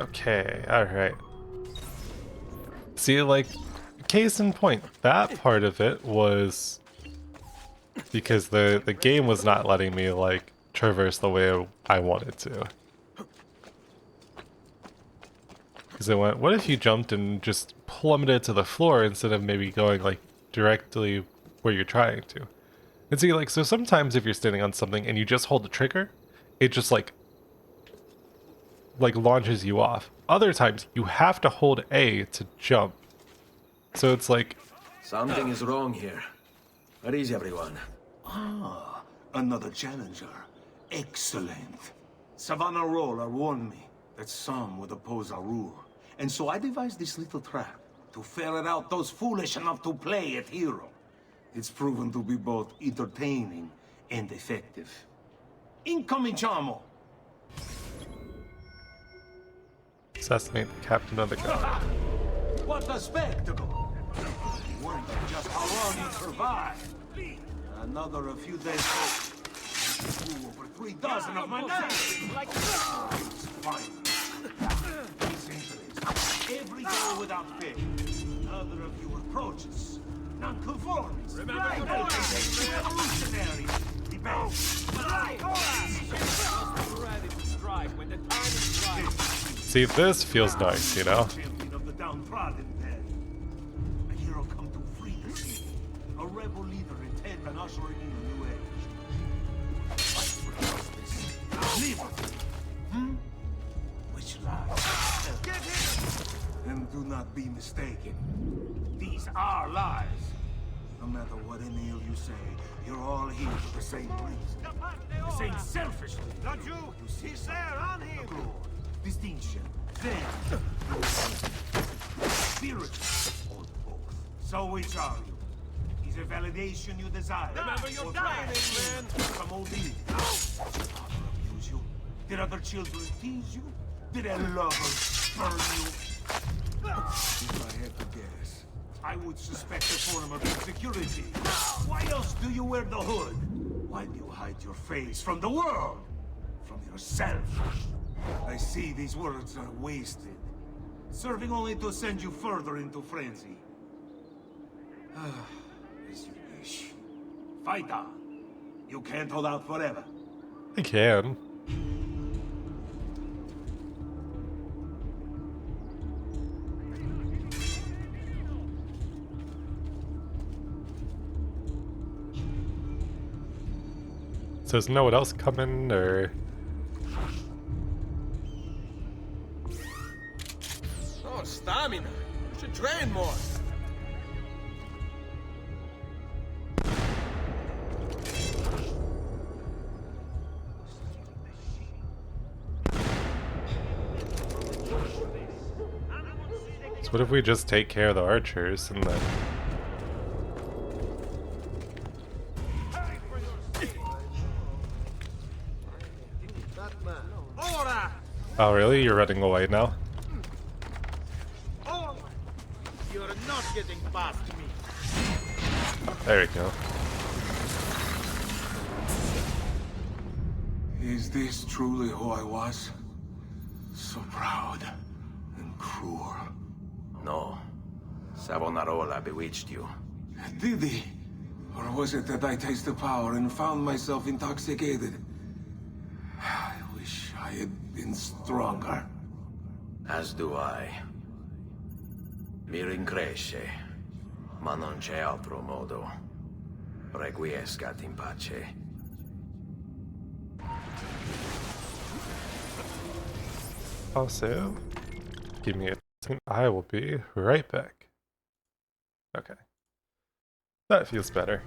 Okay, alright. See, like, case in point, that part of it was because the game was not letting me, like, traverse the way I wanted to. Because it went, what if you jumped and just plummeted to the floor instead of maybe going like directly where you're trying to? And see, like, so sometimes if you're standing on something and you just hold the trigger, it just like launches you off. Other times you have to hold A to jump. So it's like... Something is wrong here. Where is everyone? Ah, another challenger. Excellent. Savannah Roller warned me that some would oppose our rule. And so I devised this little trap to ferret out those foolish enough to play at hero. It's proven to be both entertaining and effective. Incominciamo! Assassinate the captain of the guard. What a spectacle! You weren't just how long you survived. Another a few days ago. Flew over 3 dozen of my knives! It's fine. Every day without pay. Another of you approaches. Non-conformists. Remember your revolutionary. Debate. See, this feels nice, you know? Champion of the downtrodden then. A hero come to free the city. A rebel leader intent on ushering in a new age. Fight for justice. Liberty. Which lies? Get him! And do not be mistaken. These are lies. No matter what any of you say, you're all here for the same reason. The same selfishly. Not you. He's there on him. Distinction. Then. Spiritual. Or both. So which are you? Is a validation you desire? Remember your dying, man. From old Eve. Did father abuse you? Did other children tease you? Did a lover burn you? If I had to guess, I would suspect a form of insecurity. Why else do you wear the hood? Why do you hide your face from the world? From yourself? I see these words are wasted, serving only to send you further into frenzy. As you wish. Fight on. You can't hold out forever. I can. So is no one else coming, or... Oh, stamina. You should train more. So what if we just take care of the archers and then... Oh really? You're running away now? Oh, you're not getting past me. There we go. Is this truly who I was? So proud and cruel. No. Savonarola bewitched you. Did he? Or was it that I tasted power and found myself intoxicated? I wish I had been stronger. As do I. Mi rincresce, ma non c'è altro modo. Requiescat in pace. Also, give me a second. I will be right back. Okay. That feels better.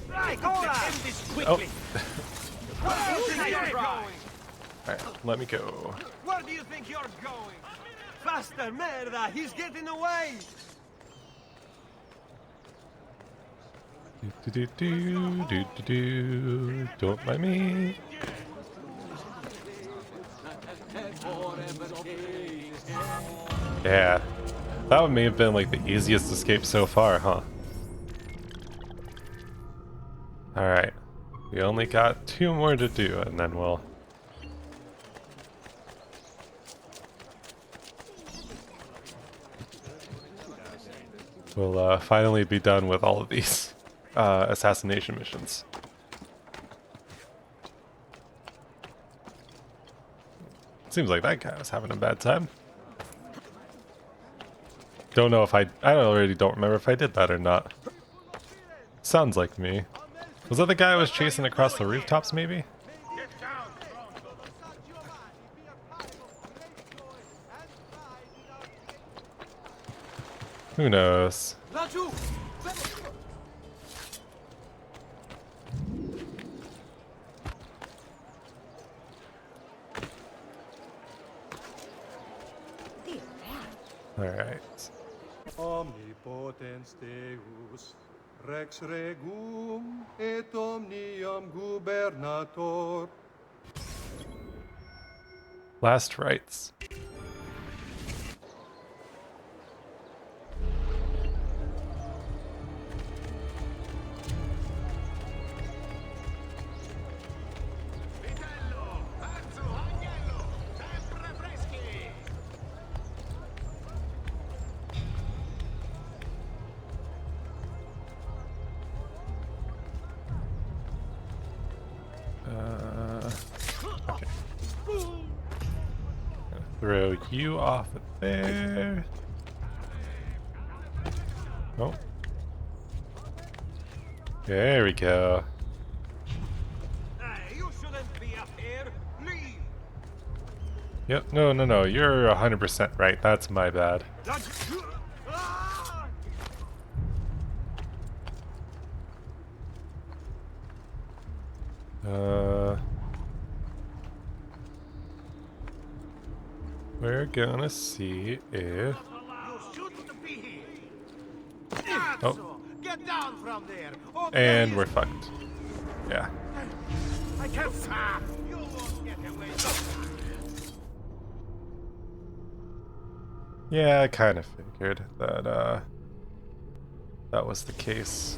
Right, end this quickly. Where do you think you're going? Alright, let me go. Where do you think you're going? Faster, merda! He's getting away! Do. Don't mind me. Yeah, that one may have been like the easiest escape so far, huh? Alright, we only got 2 more to do and then we'll... We'll finally be done with all of these assassination missions. Seems like that guy was having a bad time. Don't know if I already don't remember if I did that or not. Sounds like me. Was that the guy I was chasing across the rooftops, maybe? Who knows? Alright. Omnipotens Deus, Rex Regum et omnium gubernator. Last rites. Okay. Throw you off of there. Oh. There we go. You shouldn't be up here. Leave. Yep, no, you're 100% right. That's my bad. We're gonna see if... Oh. Get down from there. And we're fucked. Yeah. I can't stop. You won't get away. Yeah, I kind of figured that that was the case.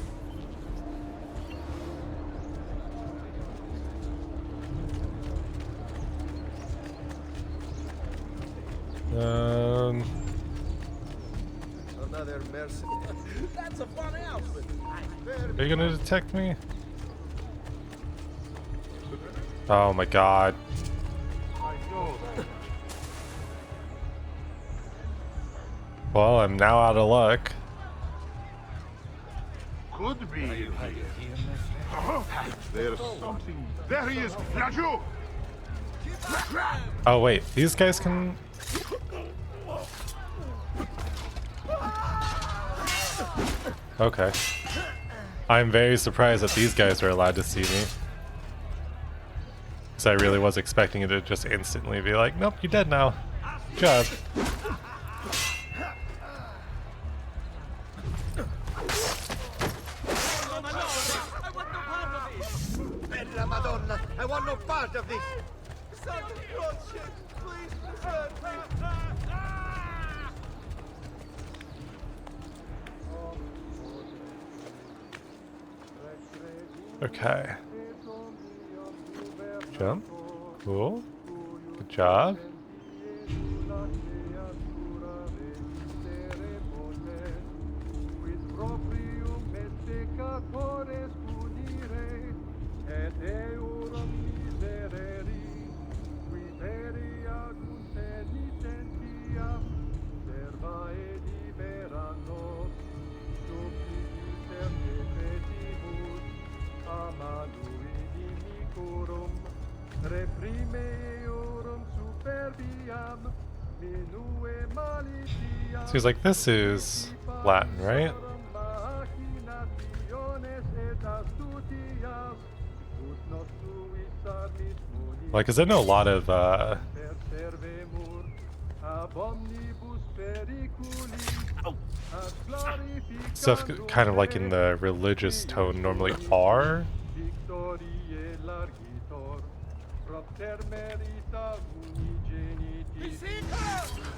Another mercy. That's a fun outfit. Are you gonna detect me? Oh my god. I know that. Well, I'm now out of luck. Could be. There's something. There he is. Raju! Oh wait, these guys can... Okay. I'm very surprised that these guys are allowed to see me. Because I really was expecting it to just instantly be like, nope, you're dead now. Good job. Bella Madonna, I want no part of this. Santa Claus, please preserve me. Okay. Jump. Cool. Good job. Seems like this is Latin, right? Like, cause I know a lot of stuff kind of like in the religious tone normally are.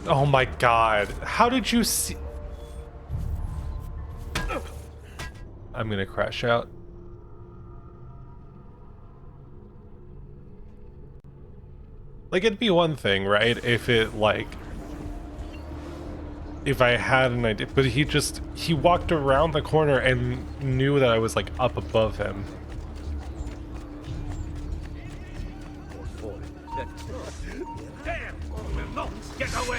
Oh my god, how did you see? I'm gonna crash out. Like, it'd be one thing, right, if it, like, if I had an idea, but he walked around the corner and knew that I was, like, up above him. Damn! No, get away!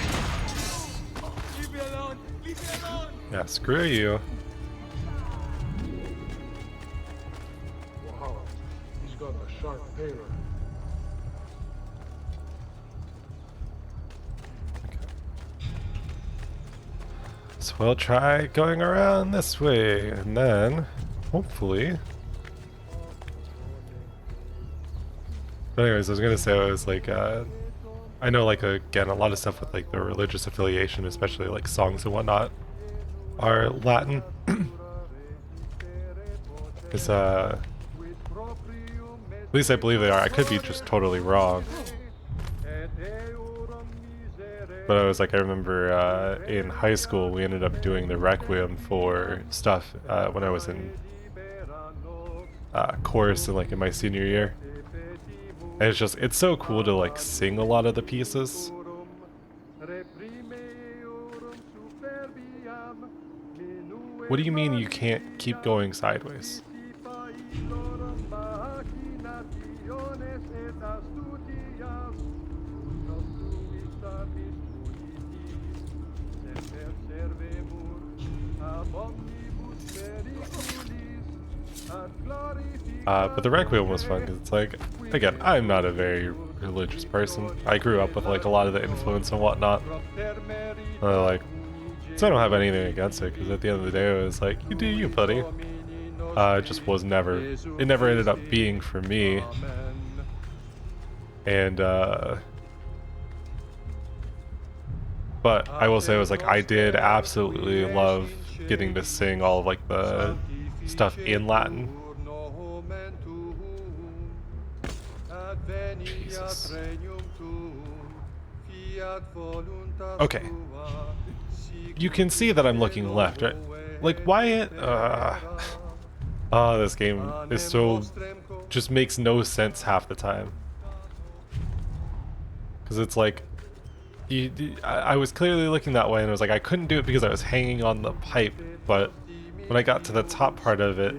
Leave me alone! Leave me alone! Yeah, screw you. Wow, he's got a sharp tailor. So we'll try going around this way, and then, hopefully... But anyways, I was gonna say, I was like, I know, like, again, a lot of stuff with, like, the religious affiliation, especially, like, songs and whatnot, are Latin. Because, at least I believe they are. I could be just totally wrong. But I was like, I remember in high school, we ended up doing the Requiem for stuff when I was in chorus and like in my senior year. And it's so cool to like sing a lot of the pieces. What do you mean you can't keep going sideways? But the Requiem was fun because it's like, again, I'm not a very religious person. I grew up with like a lot of the influence and whatnot. Like, so I don't have anything against it because at the end of the day, it was like, you do you, buddy. It just was never, it never ended up being for me. And, but I will say it was like, I did absolutely love getting to sing all of like the stuff in Latin. Jesus. Okay. You can see that I'm looking left, right? Like, why? This game is so... just makes no sense half the time. Because it's like... I was clearly looking that way and I was like, I couldn't do it because I was hanging on the pipe, but when I got to the top part of it...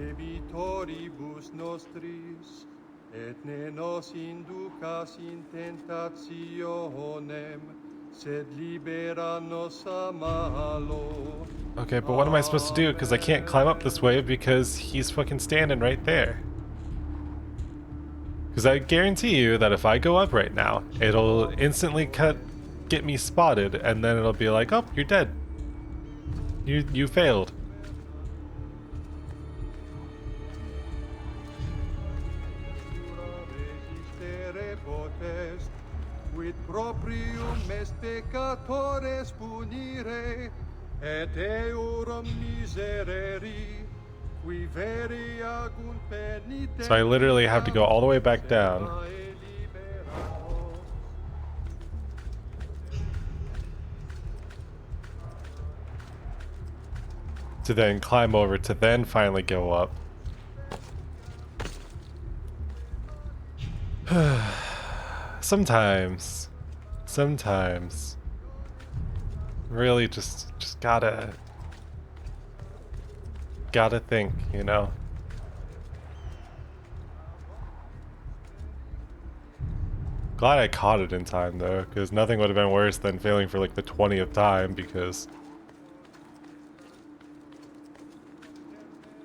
Okay, but what am I supposed to do? Because I can't climb up this way because he's fucking standing right there. Because I guarantee you that if I go up right now, it'll instantly get me spotted, and then it'll be like, oh, you're dead. You failed. Quid proprium est peccatores punire, et eorum miserere, qui vere agunt penitentiae. So I literally have to go all the way back down. To then climb over, to then finally go up. Sometimes really just gotta think, you know. Glad I caught it in time though, because nothing would have been worse than failing for like the 20th time, because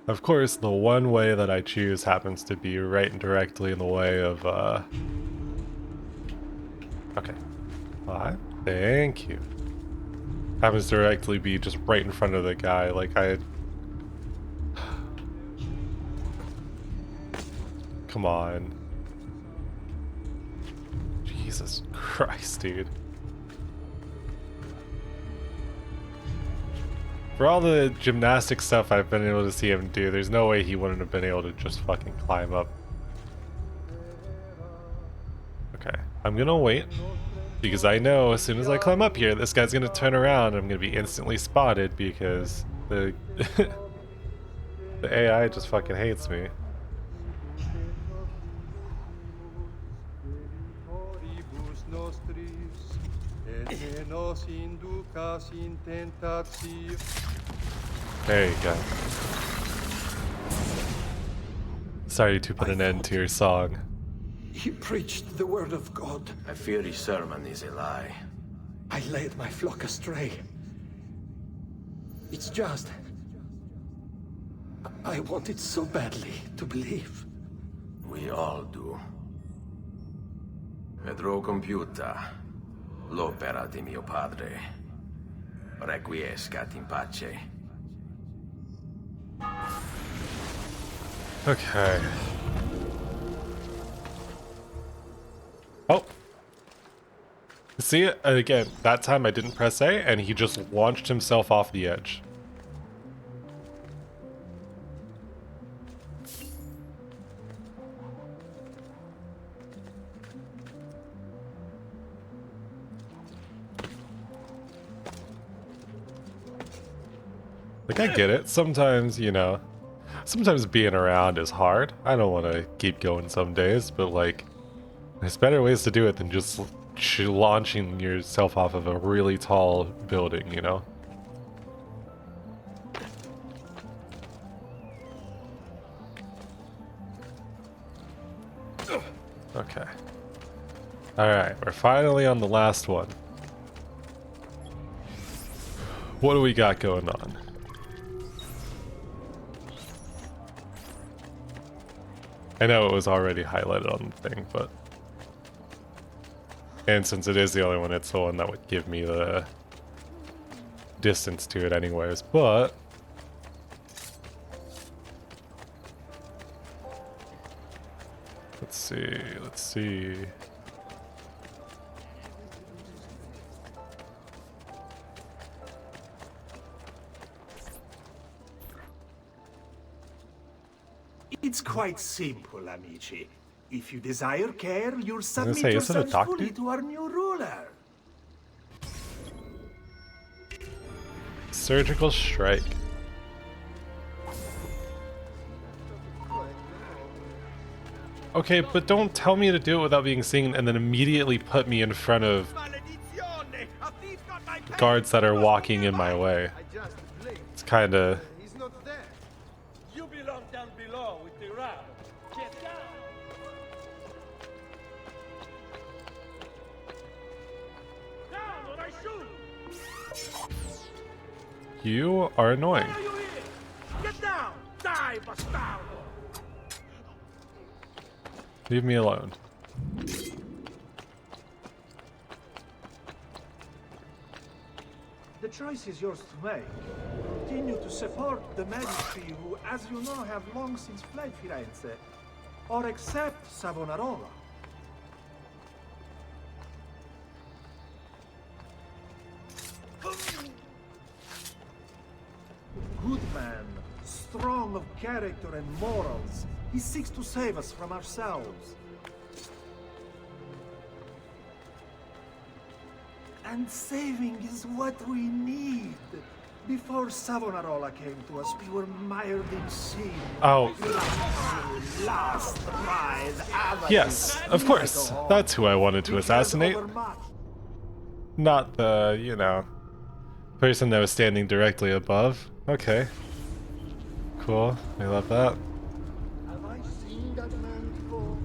of course the one way that I choose happens to be right and directly in the way of okay. Thank you. Happens to directly be just right in front of the guy, like I... Come on. Jesus Christ, dude. For all the gymnastic stuff I've been able to see him do, there's no way he wouldn't have been able to just fucking climb up. Okay, I'm gonna wait. Because I know as soon as I climb up here, this guy's gonna turn around and I'm gonna be instantly spotted because the the AI just fucking hates me. There you go. Sorry to put an end to your song. He preached the word of God. I fear his sermon is a lie. I led my flock astray. It's just... I wanted so badly to believe. We all do. Vedrò compiuta l'opera di mio padre. Requiescat in pace. Okay. Oh. See, again, that time I didn't press A, and he just launched himself off the edge. Like, I get it. Sometimes, you know, sometimes being around is hard. I don't want to keep going some days, but, like, there's better ways to do it than just launching yourself off of a really tall building, you know? Okay. Alright, we're finally on the last one. What do we got going on? I know it was already highlighted on the thing, but... And since it is the only one, it's the one that would give me the distance to it anyways, but... Let's see, let's see... It's quite simple, amici. If you desire care, you'll say, submit is it a yourselves doctor? fully to our new ruler. Surgical strike. Okay, but don't tell me to do it without being seen and then immediately put me in front of guards that are walking in my way. It's kinda... You belong down below with the rat. Get down! Down or I shoot! You are annoying. Why are you here? Get down! Die, bastardo! Leave me alone. The choice is yours to make. Continue to support the Medici who, as you know, have long since fled Firenze, or accept Savonarola. Good man, strong of character and morals, he seeks to save us from ourselves. And saving is what we need. Before Savonarola came to us, we were mired in sin. Oh. Last prize, Yes, of course. That's who I wanted to assassinate. Not the, you know, person that was standing directly above. Okay. Cool. I love that. Have I seen that man before?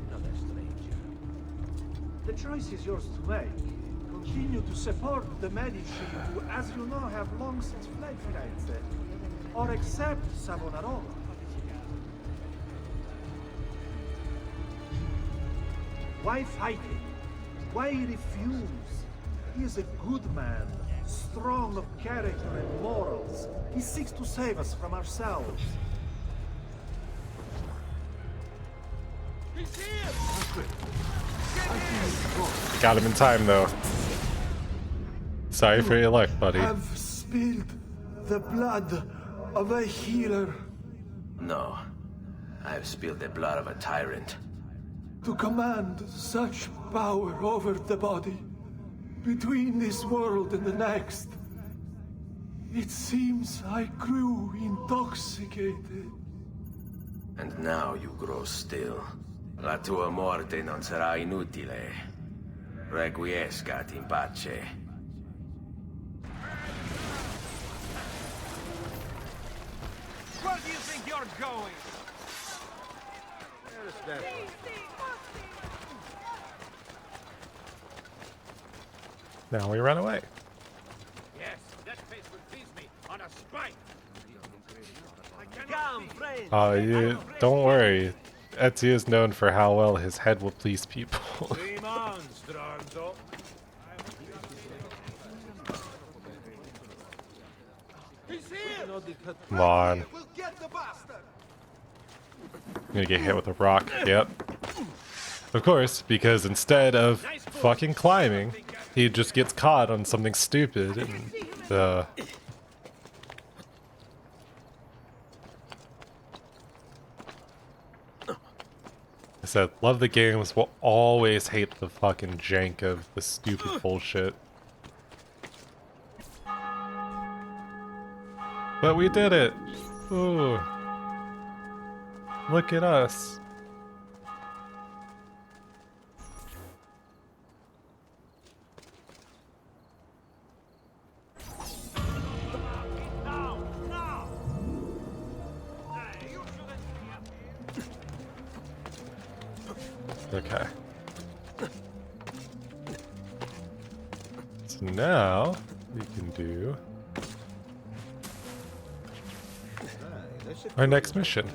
Another stranger. The choice is yours to make. Continue to support the Medici who, as you know, have long since fled Firenze, or accept Savonarola. Why fight him? Why refuse? He is a good man, strong of character and morals. He seeks to save us from ourselves. He's here! Got him in time, though. Sorry for your luck, buddy. Have spilled the blood of a healer. No. I've spilled the blood of a tyrant. To command such power over the body, between this world and the next. It seems I grew intoxicated. And now you grow still. La tua morte non sarà inutile. Requiescat in pace. Where do you think you're going? Where's that? Now we run away. Yes, that face would please me on a spike. You don't worry. Ezio is known for how well his head will please people. Come on. I'm gonna get hit with a rock. Yep. Of course, because instead of fucking climbing, he just gets caught on something stupid and I said, love the games, will always hate the fucking jank of the stupid bullshit. But we did it! Ooh. Look at us. Okay. So now we can do our next mission.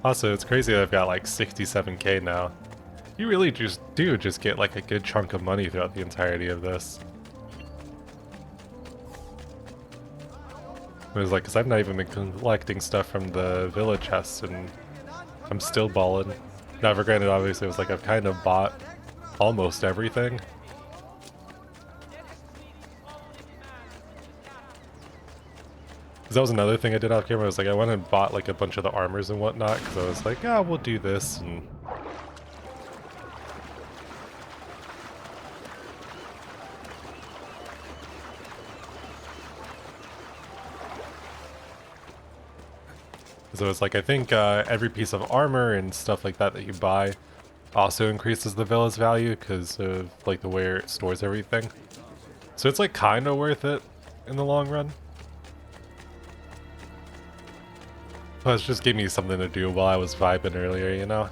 Also, it's crazy that I've got like 67k now. You really just get like a good chunk of money throughout the entirety of this. It was like, because I've not even been collecting stuff from the villa chests, and I'm still balling. Now, for granted, obviously, it was like I've kind of bought almost everything. Because that was another thing I did off camera. I was like, I went and bought like a bunch of the armors and whatnot, because I was like, ah, we'll do this, and so it's like, I think every piece of armor and stuff like that that you buy also increases the villa's value because of like the way it stores everything. So it's like kind of worth it in the long run. Plus, just gave me something to do while I was vibing earlier, you know?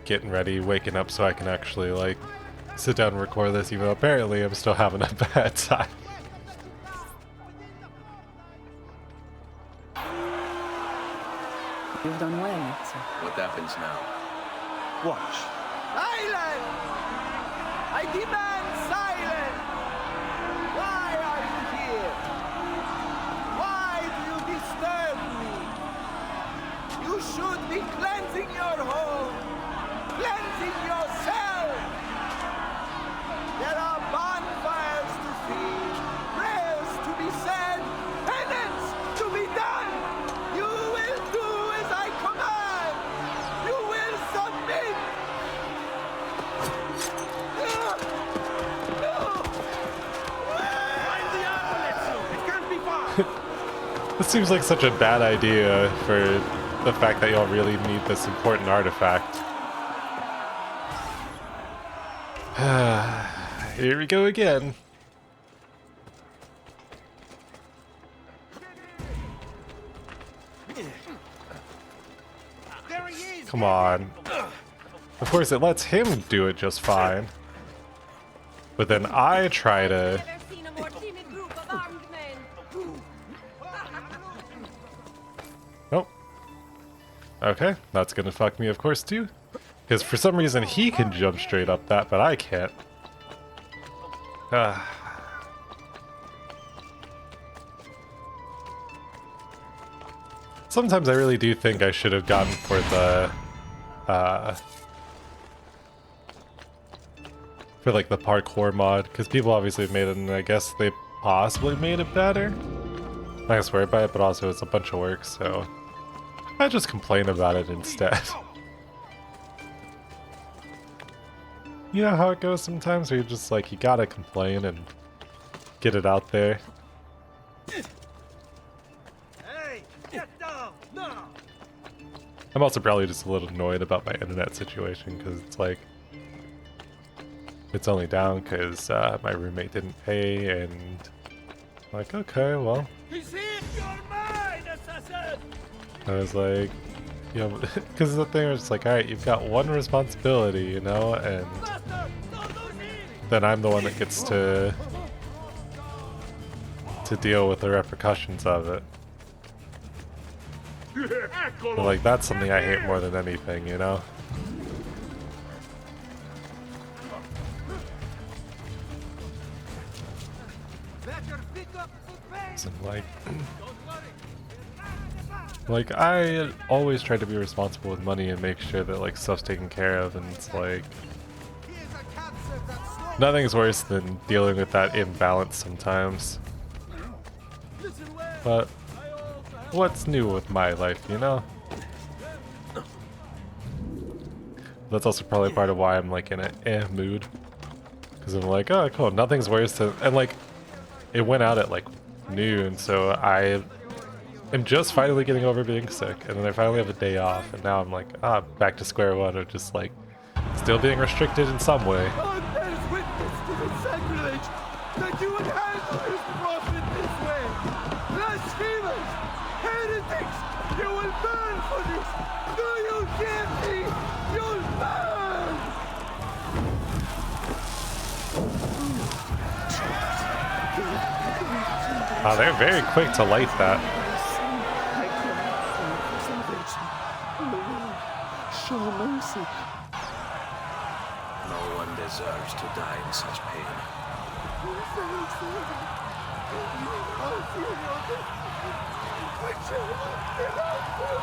Getting ready, waking up so I can actually like sit down and record this, even though apparently I'm still having a bad time. You've done well, Ezio. What happens now? Watch. Silence! I demand silence! Why are you here? Why do you disturb me? You should be cleansing your home, cleansing yourself. There are bonfires to see, prayers to be said, penance to be done. You will do as I command. You will submit. This seems like such a bad idea for the fact that y'all really need this important artifact. Here we go again. Come on. Of course, it lets him do it just fine. But then I try to... Nope. Okay, that's gonna fuck me, of course, too. Because for some reason he can jump straight up that, but I can't. Sometimes I really do think I should have gotten for the, for like the parkour mod, because people obviously have made it, and I guess they possibly made it better. I swear by it, but also it's a bunch of work, so I just complain about it instead. You know how it goes sometimes, where you're just like, you gotta complain and get it out there. Hey, get down now. I'm also probably just a little annoyed about my internet situation, because it's like, it's only down because my roommate didn't pay, and like, okay, well, He's here! I was like, you know, because the thing was like, all right, you've got one responsibility, you know, and then I'm the one that gets to deal with the repercussions of it. But, like, that's something I hate more than anything, you know? So, like I always try to be responsible with money and make sure that like stuff's taken care of, and it's like nothing's worse than dealing with that imbalance sometimes. But what's new with my life, you know? That's also probably part of why I'm like in a mood. Because I'm like, oh cool, nothing's worse than, and like it went out at like noon, so I am just finally getting over being sick, and then I finally have a day off, and now I'm like, back to square one of just like still being restricted in some way. God bears witness to the sacrilege that you would handle his prophet this way. Blasphemers, heretics, you will burn for this. Do you hear me? You'll burn! Oh, they're very quick to light that. Show mercy. No one deserves to die in such pain.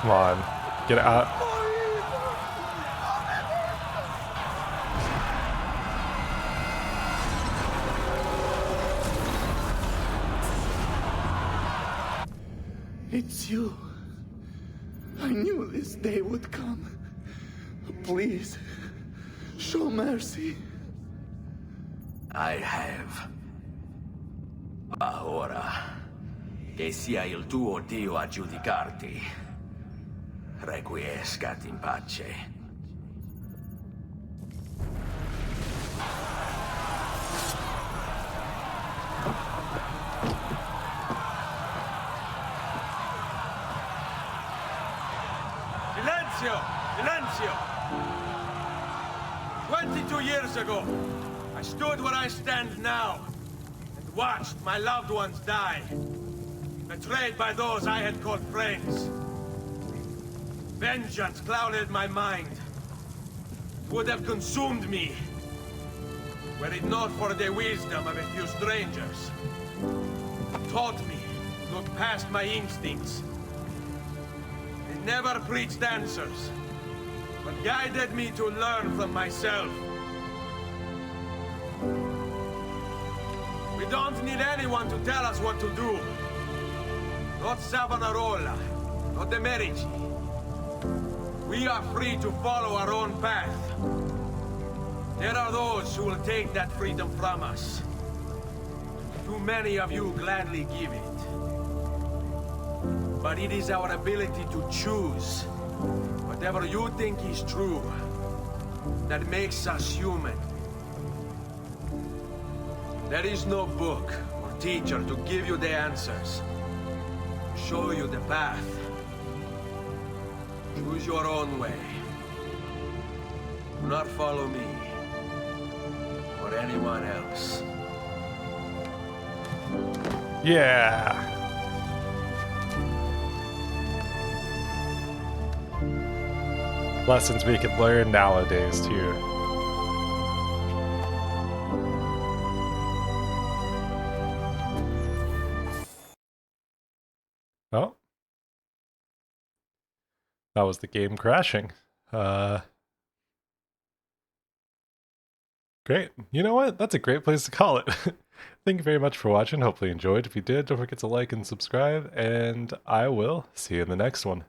Come on, get out. It's you. I knew this day would come. Please, show mercy. I have. Ma ora, che sia il tuo Dio a giudicarti. Requiescat in pace. Silenzio! Silenzio! 22 years ago, I stood where I stand now and watched my loved ones die, betrayed by those I had called friends. Vengeance clouded my mind. It would have consumed me, were it not for the wisdom of a few strangers. It taught me to look past my instincts. They never preached answers, but guided me to learn from myself. We don't need anyone to tell us what to do. Not Savonarola, not the Medici. We are free to follow our own path. There are those who will take that freedom from us. Too many of you gladly give it. But it is our ability to choose whatever you think is true that makes us human. There is no book or teacher to give you the answers, show you the path. Choose your own way. Do not follow me or anyone else. Yeah. Lessons we can learn nowadays too. Oh. That was the game crashing. Great. You know what? That's a great place to call it. Thank you very much for watching. Hopefully you enjoyed. If you did, don't forget to like and subscribe, and I will see you in the next one.